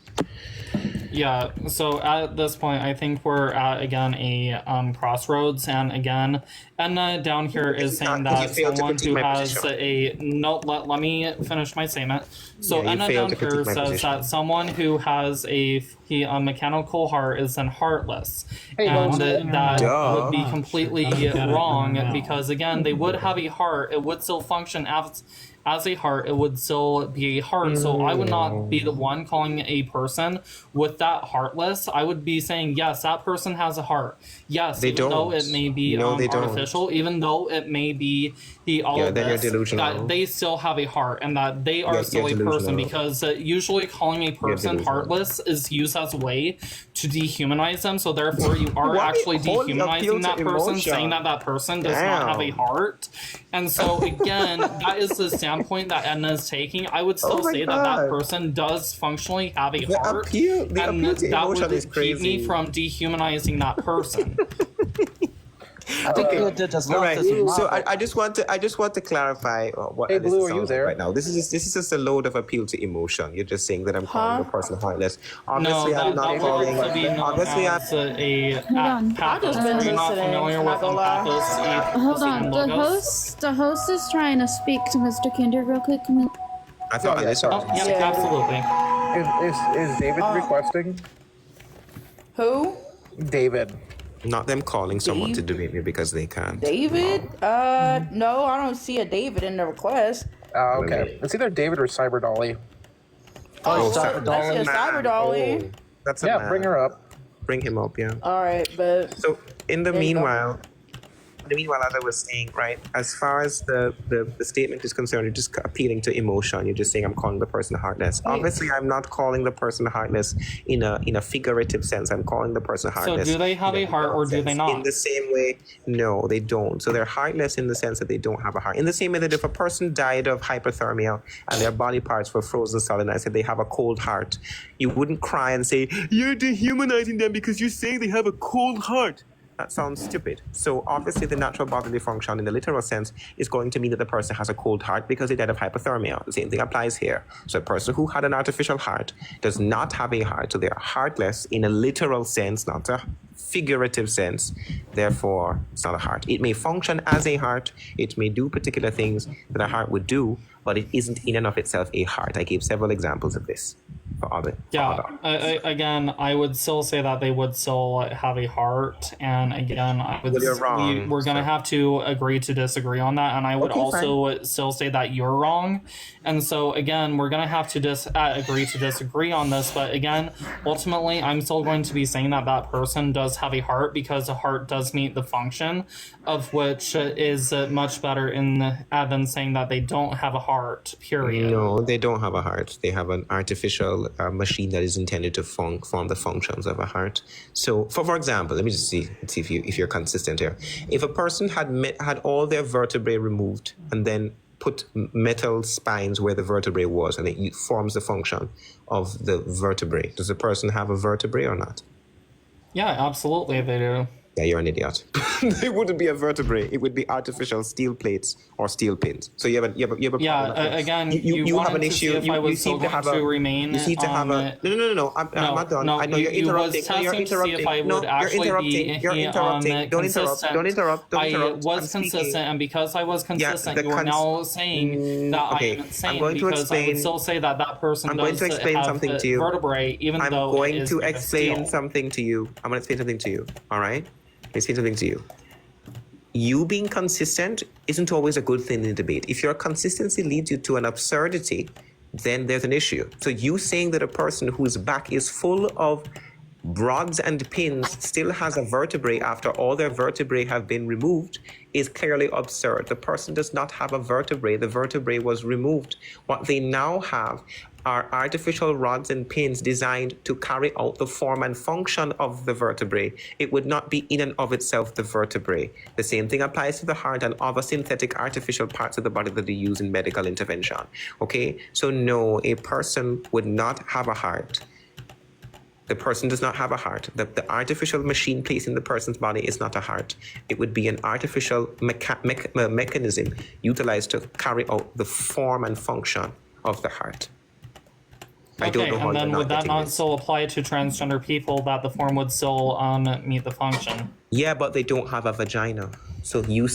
Yeah, so at this point, I think we're at, again, a crossroads. And again, Edna down here is saying that someone who has a... No, let me finish my statement. So Edna down here says that someone who has a mechanical heart is then heartless. And that would be completely wrong, because again, they would have a heart. It would still function as a heart, it would still be a heart. So I would not be the one calling a person with that heartless. I would be saying, yes, that person has a heart. Yes, even though it may be artificial, even though it may be that they still have a heart and that they are still a person, because usually calling a person heartless is used as a way to dehumanize them. So therefore, you are actually dehumanizing that person, saying that that person does not have a heart. And so again, that is the standpoint that Edna is taking. I would still say that that person does functionally have a heart, and that would keep me from dehumanizing that person. Okay. All right. So I just want to clarify what Hey, Blue, are you there right now? This is just a load of appeal to emotion. You're just saying that I'm calling the person heartless. Obviously, I'm not calling. Obviously, I'm pathos. Are you not familiar with pathos? Hold on. The host is trying to speak to Mr. Kinder real quick. Can we... I thought Yeah, Alicia. Oh, yeah, Yeah. absolutely. Is David requesting? Who? David. Not them calling someone to debate me because they can't. David? No, I don't see a David in the request. Okay. It's either David or Cyber Dolly. Oh, Cyber let's Dolly. just Cyber Dolly. Oh, that's a Yeah, man. bring her up. Bring him up, yeah. All right, but So in the There you go. meanwhile, as I was saying, right, as far as the statement is concerned, you're just appealing to emotion. You're just saying I'm calling the person heartless. Obviously, I'm not calling the person heartless in a figurative sense. I'm calling the person So heartless. do they have in a heart or do sense. they not? In the same way, no, they don't. So they're heartless in the sense that they don't have a heart. In the same way that if a person died of hypothermia and their body parts were frozen solid, and I said they have a cold heart, you wouldn't cry and say, you're dehumanizing them because you're saying they have a cold heart. That sounds stupid. So obviously the natural bodily function in the literal sense is going to mean that the person has a cold heart because they died of hypothermia. The same thing applies here. So a person who had an artificial heart does not have a heart. So they're heartless in a literal sense, not a figurative sense. Therefore, it's not a heart. It may function as a heart. It may do particular things that a heart would do, but it isn't in and of itself a heart. I gave several examples of this. Again, I would still say that they would still have a heart, and again, I would. Well, you're wrong, we're going to have to agree to disagree on that, and I would Okay, also still say that you're wrong, and so again, we're going to have to agree to disagree on this. But again, ultimately, I'm still going to be saying that that person does have a heart because a heart does meet the function, of which is much better than saying that they don't have a heart. Period. No, they don't have a heart. They have an artificial machine that is intended to form the functions of a heart. So, for example, let me just see if you're consistent here. If a person had all their vertebrae removed and then put metal spines where the vertebrae was, and it forms the function of the vertebrae, does the person have a vertebrae or not? Yeah, absolutely, they do. Yeah, you're an idiot. It wouldn't be a vertebrae. It would be artificial steel plates or steel pins. So you have a problem. Again, you have an wanted to see issue. if I was You still seem to going have to remain. You seem to have a. No. I'm not done. No, I know you're you was interrupting. No, you're testing to see interrupting. if I would No, actually you're interrupting. You're interrupting. Don't interrupt. consistent. Don't interrupt. Don't interrupt. I was I'm consistent, speaking. and because I was consistent, the you are now saying that okay, I am insane I'm going to because I would explain- still say that that person I'm going does to explain have something to you. vertebrae, even I'm though going it is to made of explain steel. something to you. I'm going to explain something to you. All right? Let me explain something to you. You being consistent isn't always a good thing in a debate. If your consistency leads you to an absurdity, then there's an issue. So you saying that a person whose back is full of rods and pins still has a vertebrae after all their vertebrae have been removed is clearly absurd. The person does not have a vertebrae. The vertebrae was removed. What they now have are artificial rods and pins designed to carry out the form and function of the vertebrae. It would not be in and of itself the vertebrae. The same thing applies to the heart and other synthetic artificial parts of the body that they use in medical intervention. Okay? So no, a person would not have a heart. The person does not have a heart. The artificial machine placed in the person's body is not a heart. It would be an artificial mechanism utilized to carry out the form and function of the heart. I don't know how and then you're would that getting not this. still apply to transgender people that the form would still meet the function? Yeah, but they don't have a vagina. So you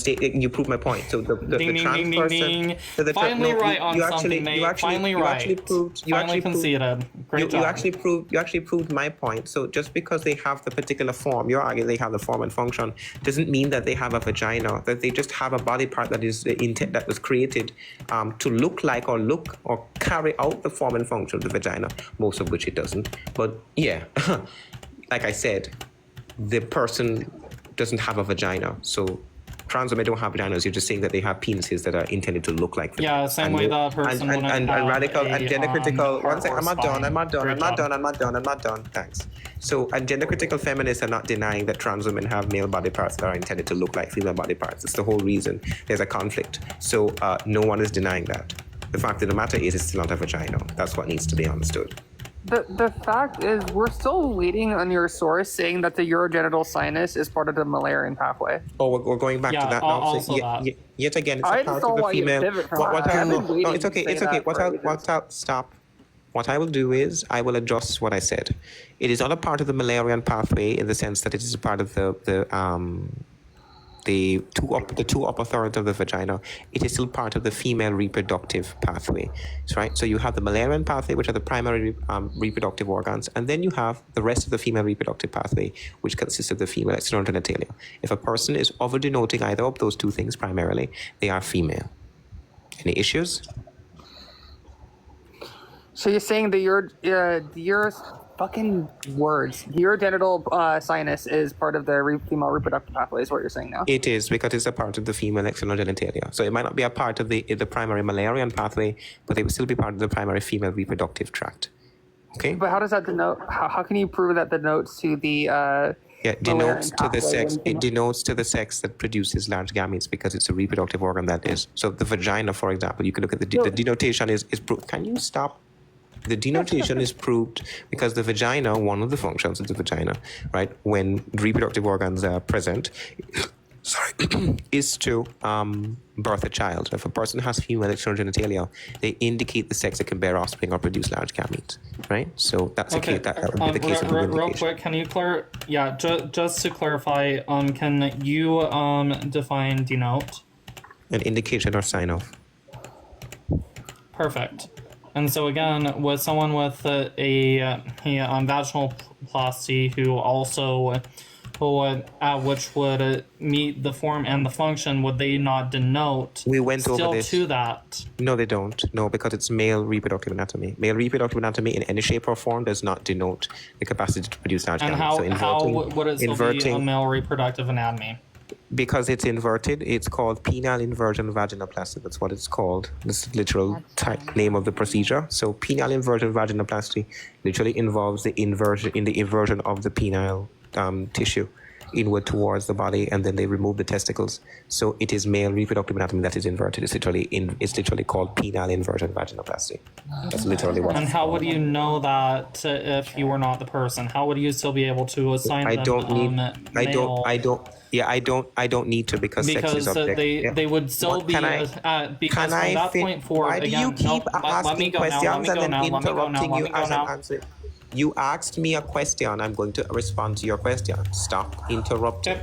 prove my point. So the Ding, ding, trans ding, ding, person, ding. so the Finally right on something, mate. Finally right. Finally conceded. Great job. You actually proved my point. So just because they have the particular form, you're arguing they have the form and function, doesn't mean that they have a vagina. That they just have a body part that is that was created to look like or carry out the form and function of the vagina. Most of which it doesn't. But yeah, like I said, the person doesn't have a vagina. So trans women don't have vaginas. You're just saying that they have penises that are intended to look like vaginas. Yeah, same way that person wouldn't and have radical and gender critical. One second, I'm not done. Thanks. So, and gender critical feminists are not denying that trans women have male body parts that are intended to look like female body parts. It's the whole reason there's a conflict. So, no one is denying that. The fact of the matter is, it's still not a vagina. That's what needs to be understood. The fact is, we're still waiting on your source saying that the urogenital sinus is part of the Mullerian pathway. Oh, we're going back to that now. Also Yet again, it's I a just part don't of the want you to female. pivot from that. No, it's okay. It's okay. Stop. What I will do is I will adjust what I said. It is not a part of the Mullerian pathway in the sense that it is a part of the the two upper thirds of the vagina, it is still part of the female reproductive pathway, right? So you have the Mullerian pathway, which are the primary reproductive organs, and then you have the rest of the female reproductive pathway, which consists of the female external genitalia. If a person is over-denoting either of those two things primarily, they are female. Any issues? So you're saying that your fucking words, your genital sinus is part of the female reproductive pathway, is what you're saying now? It is, because it's a part of the female external genitalia. So it might not be a part of the primary Mullerian pathway, but it will still be part of the primary female reproductive tract. Okay? But how does that denote? How can you prove that denotes to the? It denotes to the sex. It denotes to the sex that produces large gametes, because it's a reproductive organ that is. So the vagina, for example, you can look at the denotation is. Can you stop? The denotation is proved because the vagina, one of the functions of the vagina, right, when reproductive organs are present, is to birth a child. If a person has female external genitalia, they indicate the sex that can bear offspring or produce large gametes, right? So that's okay. that would be the case. Real quick, can you just to clarify, can you define denote? An indication or sign off. Perfect. And so again, with someone with a vaginoplasty who also, which would meet the form and the function, would they not denote? We went over this. To that. No, they don't. No, because it's male reproductive anatomy. Male reproductive anatomy in any shape or form does not denote the capacity to produce large gametes. And how would it still be a male reproductive anatomy? Because it's inverted, it's called penile inversion vaginoplasty. That's what it's called. This is the literal name of the procedure. So penile inversion vaginoplasty literally involves the inversion of the penile tissue inward towards the body, and then they remove the testicles. So it is male reproductive anatomy that is inverted. It's literally called penile inversion vaginoplasty. That's literally what. And how would you know that if you were not the person? How would you still be able to assign them? I don't need to, because sex is objective. They would still be because from that point forward. Why do you keep asking questions and then interrupting you as I'm answering? You asked me a question. I'm going to respond to your question. Stop interrupting.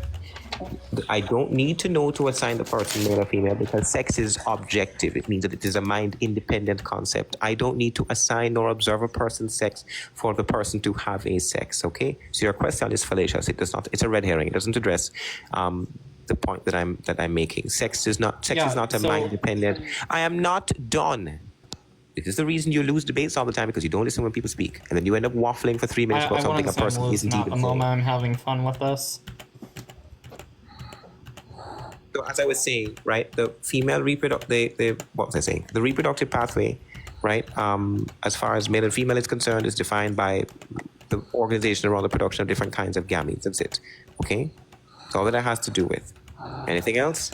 I don't need to know to assign the person male or female, because sex is objective. It means that it is a mind-independent concept. I don't need to assign or observe a person's sex for the person to have a sex, okay? So your question is fallacious. It does not. It's a red herring. It doesn't address the point that I'm making. Sex is not a mind-dependent. I am not done. This is the reason you lose debates all the time, because you don't listen when people speak, and then you end up waffling for 3 minutes about something a person isn't even saying. I'm having fun with this. So as I was saying, right, the female what was I saying? The reproductive pathway, right, as far as male and female is concerned, is defined by the organization around the production of different kinds of gametes. That's it. Okay? That's all that it has to do with. Anything else?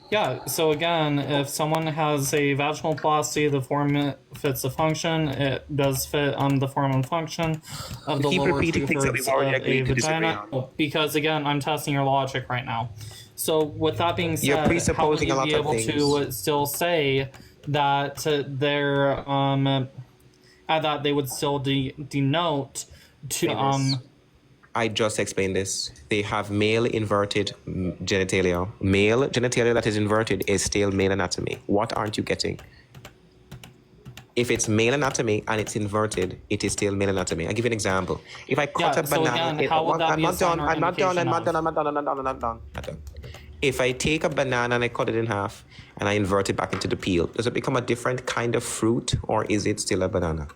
Yeah, so again, if someone has a vaginoplasty, the form fits the function. It does fit on the form and function of the lower two-thirds of a vagina. Because again, I'm testing your logic right now. So with that being said, how would you be able to still say that that they would still denote to I just explained this. They have male inverted genitalia. Male genitalia that is inverted is still male anatomy. What aren't you getting? If it's male anatomy and it's inverted, it is still male anatomy. I'll give you an example. If I cut a banana... I'm not done. If I take a banana and I cut it in half and I invert it back into the peel, does it become a different kind of fruit, or is it still a banana?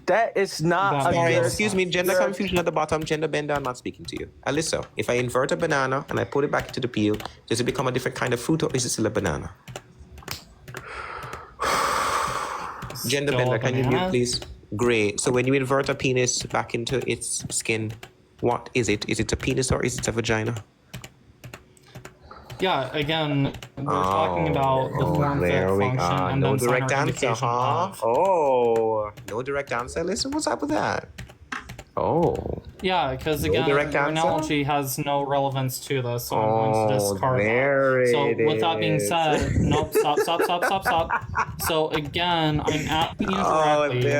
That is not. Sorry, excuse me. Gender confusion at the bottom. Gender bender. I'm not speaking to you. Alyssa, if I invert a banana and I put it back into the peel, does it become a different kind of fruit, or is it still a banana? Gender bender. Can you mute, please? Great. So when you invert a penis back into its skin, what is it? Is it a penis or is it a vagina? Yeah, again, we're talking about the form, fit, function, and no then direct sign or answer, indication huh? of. Oh, no direct answer. Listen, what's up with that? Oh. Yeah, because No again, direct your answer? analogy has no relevance to this, so I'm going to discard there that. So it with that being is. said, nope, stop. So again, I'm asking you directly,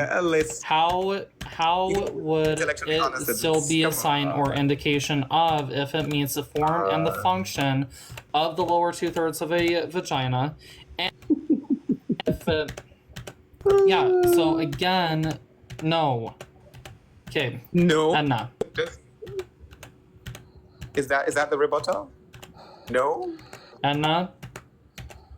how would Intellectually honest, it still be a come sign on. or indication of if it meets the form and the function of the lower 2/3 of a vagina? And if it, yeah, so again, no. Okay, No. Edna. Is that the rebuttal? No. Edna,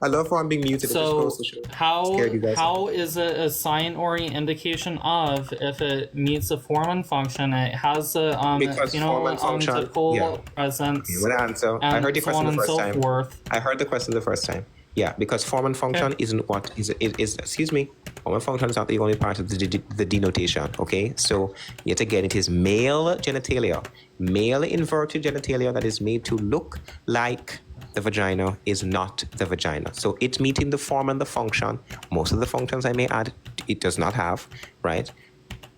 I love how I'm being muted. It just so goes to show how scared you guys how are. is it a sign or an indication of if it meets the form and function? It has the Because form and function, typical yeah. presence. Okay, well, answer. I And heard the so question on the and first so time. forth. I heard the question the first time. Yeah, because form and function isn't what is excuse me. Form and function is not the only part of the denotation. Okay, so yet again, it is male genitalia, male inverted genitalia that is made to look like the vagina is not the vagina. So it's meeting the form and the function. Most of the functions, I may add, it does not have, right?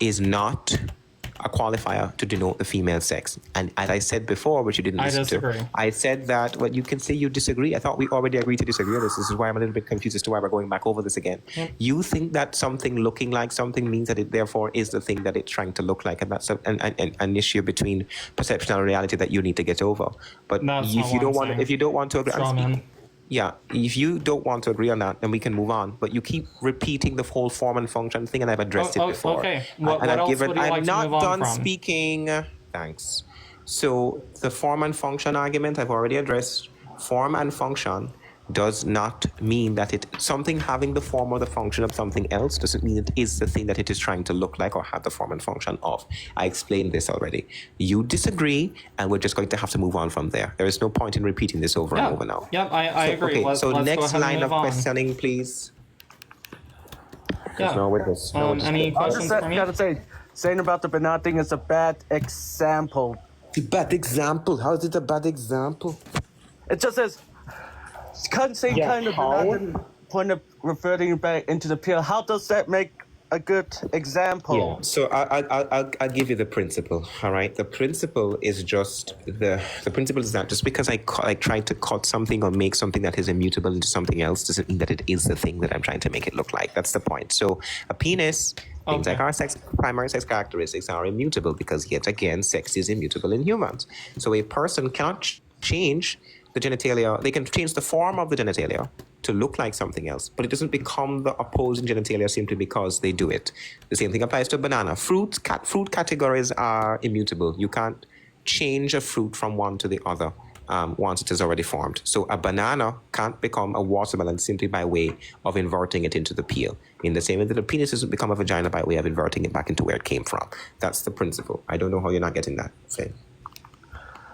Is not a qualifier to denote the female sex. And as I said before, which you didn't listen disagree. to, I said that, well, you can say you disagree. I thought we already agreed to disagree on this. This is why I'm a little bit confused as to why we're going back over this again. You think that something looking like something means that it therefore is the thing that it's trying to look like. And that's an issue between perception and reality that you need to get over. But That's not if you what don't I'm saying. if you don't want to agree, Straw man. yeah, if you don't want to agree on that, then we can move on. But you keep repeating the whole form and function thing, and I've addressed it before. Okay. And What I've else given, would you I'm like to not move on done from? speaking. Thanks. So the form and function argument I've already addressed. Form and function does not mean that something having the form or the function of something else doesn't mean it is the thing that it is trying to look like or have the form and function of. I explained this already. You disagree, and we're just going to have to move on from there. There is no point in repeating this over and over now. Yep, I agree. Okay, Let's so go next ahead and line of move on. questioning, please. Yeah. No, with this. No, with this. Any I questions just for me? gotta say, saying about the banana thing is a bad example. The bad example. How is it a bad example? It just says, same Yeah, kind of how? banana point of reverting back into the pill. How does that make a good example? Yeah. So I'll give you the principle. All right. The principle is just the principle is that just because I try to cut something or make something that is immutable into something else doesn't mean that it is the thing that I'm trying to make it look like. That's the point. So a penis. Things like our primary sex characteristics are immutable because, yet again, sex is immutable in humans. So a person cannot change the genitalia. They can change the form of the genitalia to look like something else, but it doesn't become the opposing genitalia simply because they do it. The same thing applies to a banana. Fruit categories are immutable. You can't change a fruit from one to the other. Once it is already formed. So a banana can't become a watermelon simply by way of inverting it into the peel. In the same way that a penis doesn't become a vagina by way of inverting it back into where it came from. That's the principle. I don't know how you're not getting that, Finn.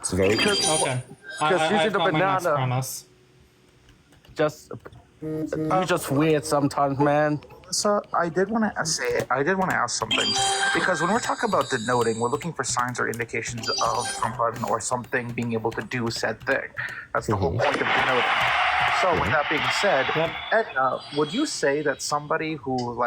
It's very Because Okay. usually I've the got my next banana premise. you're just weird sometimes, man. So I did want to ask something, because when we're talking about denoting, we're looking for signs or indications of someone or something being able to do said thing. That's the whole point of denoting. So with that being said, Edna, would you say that somebody who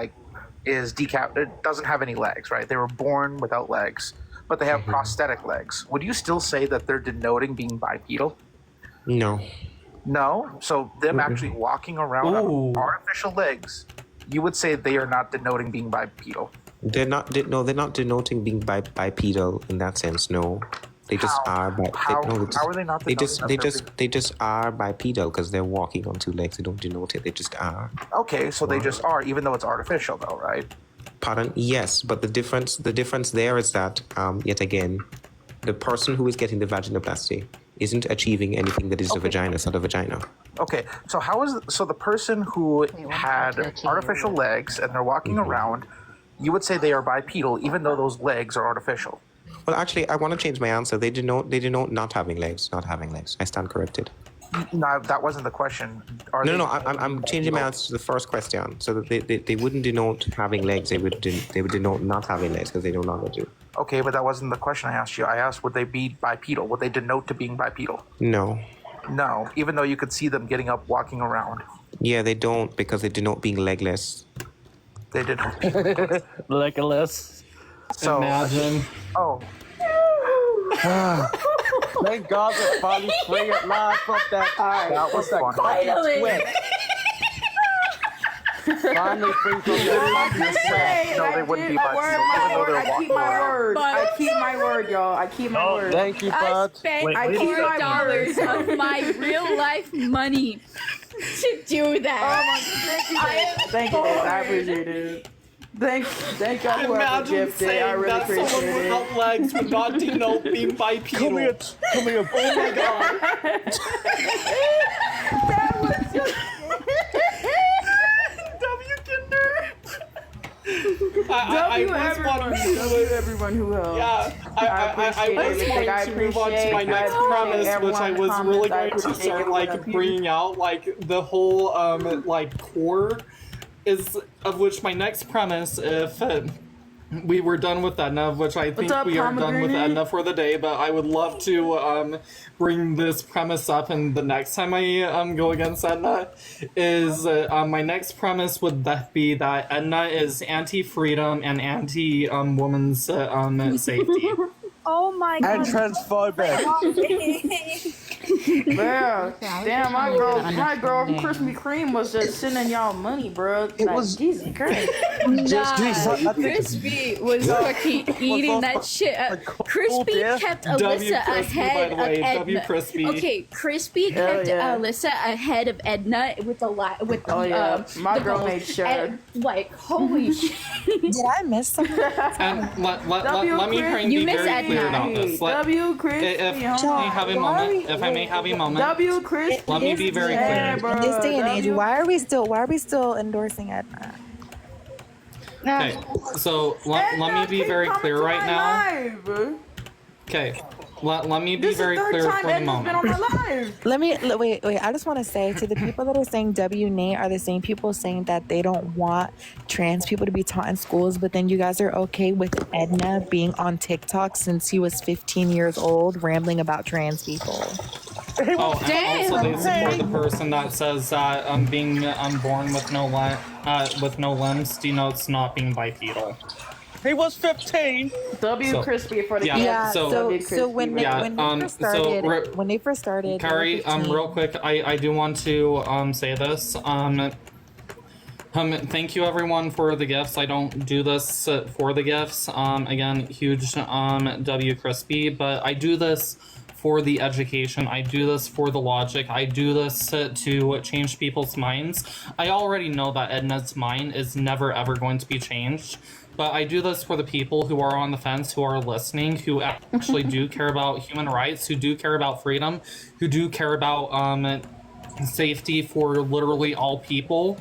is doesn't have any legs, right? They were born without legs, but they have prosthetic legs. Would you still say that they're denoting being bipedal? No. No. So them actually walking around on artificial legs, you would say they are not denoting being bipedal. They're not denoting being bipedal in that sense, no. They just are How are they not denoting they just are bipedal because they're walking on two legs. They don't denote it, they just are. Okay, so they just are, even though it's artificial though, right? Pardon? Yes, but the difference there is that yet again, the person who is getting the vaginoplasty isn't achieving anything that is a vagina. It's not a vagina. Okay, so the person who had artificial legs and they're walking around, you would say they are bipedal even though those legs are artificial. Well, actually, I want to change my answer. They denote not having legs. Not having legs. I stand corrected. No, that wasn't the question. No, I'm changing my answer to the first question. So that they wouldn't denote having legs. They would denote not having legs because they no longer do. Okay, but that wasn't the question I asked you. I asked, would they be bipedal? Would they denote to being bipedal? No. No, even though you could see them getting up, walking around. Yeah, they don't because they denote being legless. They denote. Legless. So imagine. Oh. Thank God we're finally free at last from that. That was fun. Finally. Finally free from No, they wouldn't be I butts. word Even my though word. they're I keep my word. But- I keep my word, y'all. I keep my word. Thank you, I bud. spent Wait, I keep my $4 word. of my real life money to do that. Oh my, thank you, Dave. I appreciate it. Thank y'all whoever Imagine gifted. I saying really that someone appreciate it. without legs would not denote being bipedal. Come here. Oh my god. That was just. I W was everyone. wanting W everyone who helped. Yeah, I appreciate was everything. wanting I to move on to my appreciate next premise, which I was everyone really comments. I going to appreciate start everyone like opinion. bringing out like the whole like core is of which my next premise, if we were done with Edna, which I think up, we are done with pomegranate? Edna for the day, but I would love to bring this premise up, and the next time I go against Edna is my next premise would be that Edna is anti-freedom and anti-woman's safety. Oh my And god. transphobic. Bro, damn, my girl, Krispy Kreme was just sending y'all money, bro. It was- Jesus Christ. Nah, Crispy was fucking eating that shit up. Crispy death. kept W Alyssa Crispy, ahead by the way, of Edna. W Crispy. Okay, Crispy Hell kept yeah. Alyssa ahead of Edna with the Oh yeah, my the girl goals. made sure. And, like, holy shit. Did I miss something? And let me try and You be miss very Edna. clear about this. W Crispy, If I may have a moment, if I may have a moment, W Crispy. let me be very Yeah, clear. bro. In this day and age, why are we still endorsing Edna? Okay, so let me be very clear right now. Okay, let me be This is very third clear time for the Edna's been on moment. my live. Wait. I just want to say to the people that are saying W Nate are the same people saying that they don't want trans people to be taught in schools, but then you guys are okay with Edna being on TikTok since he was 15 years old, rambling about trans people. Oh, and also they support the person that says that being born with no limbs denotes not being bipedal. He was 15. W So- Crispy for the yeah, kids. Yeah, so- so when they, Yeah, when they first started, they were Carrie, 15. real quick, I do want to say this. Thank you everyone for the gifts. I don't do this for the gifts. Again, huge W Crispy, but I do this for the education. I do this for the logic. I do this to change people's minds. I already know that Edna's mind is never ever going to be changed. But I do this for the people who are on the fence, who are listening, who actually do care about human rights, who do care about freedom, who do care about safety for literally all people.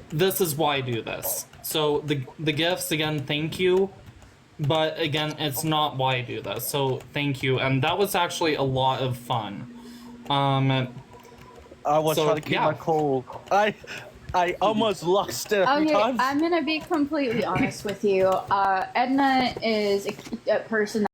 This is why I do this. So the gifts, again, thank you. But again, it's not why I do this. So thank you. And that was actually a lot of fun. I was So, trying to keep yeah. my cool. I almost lost it a few Okay, times. I'm gonna be completely honest with you. Edna is a person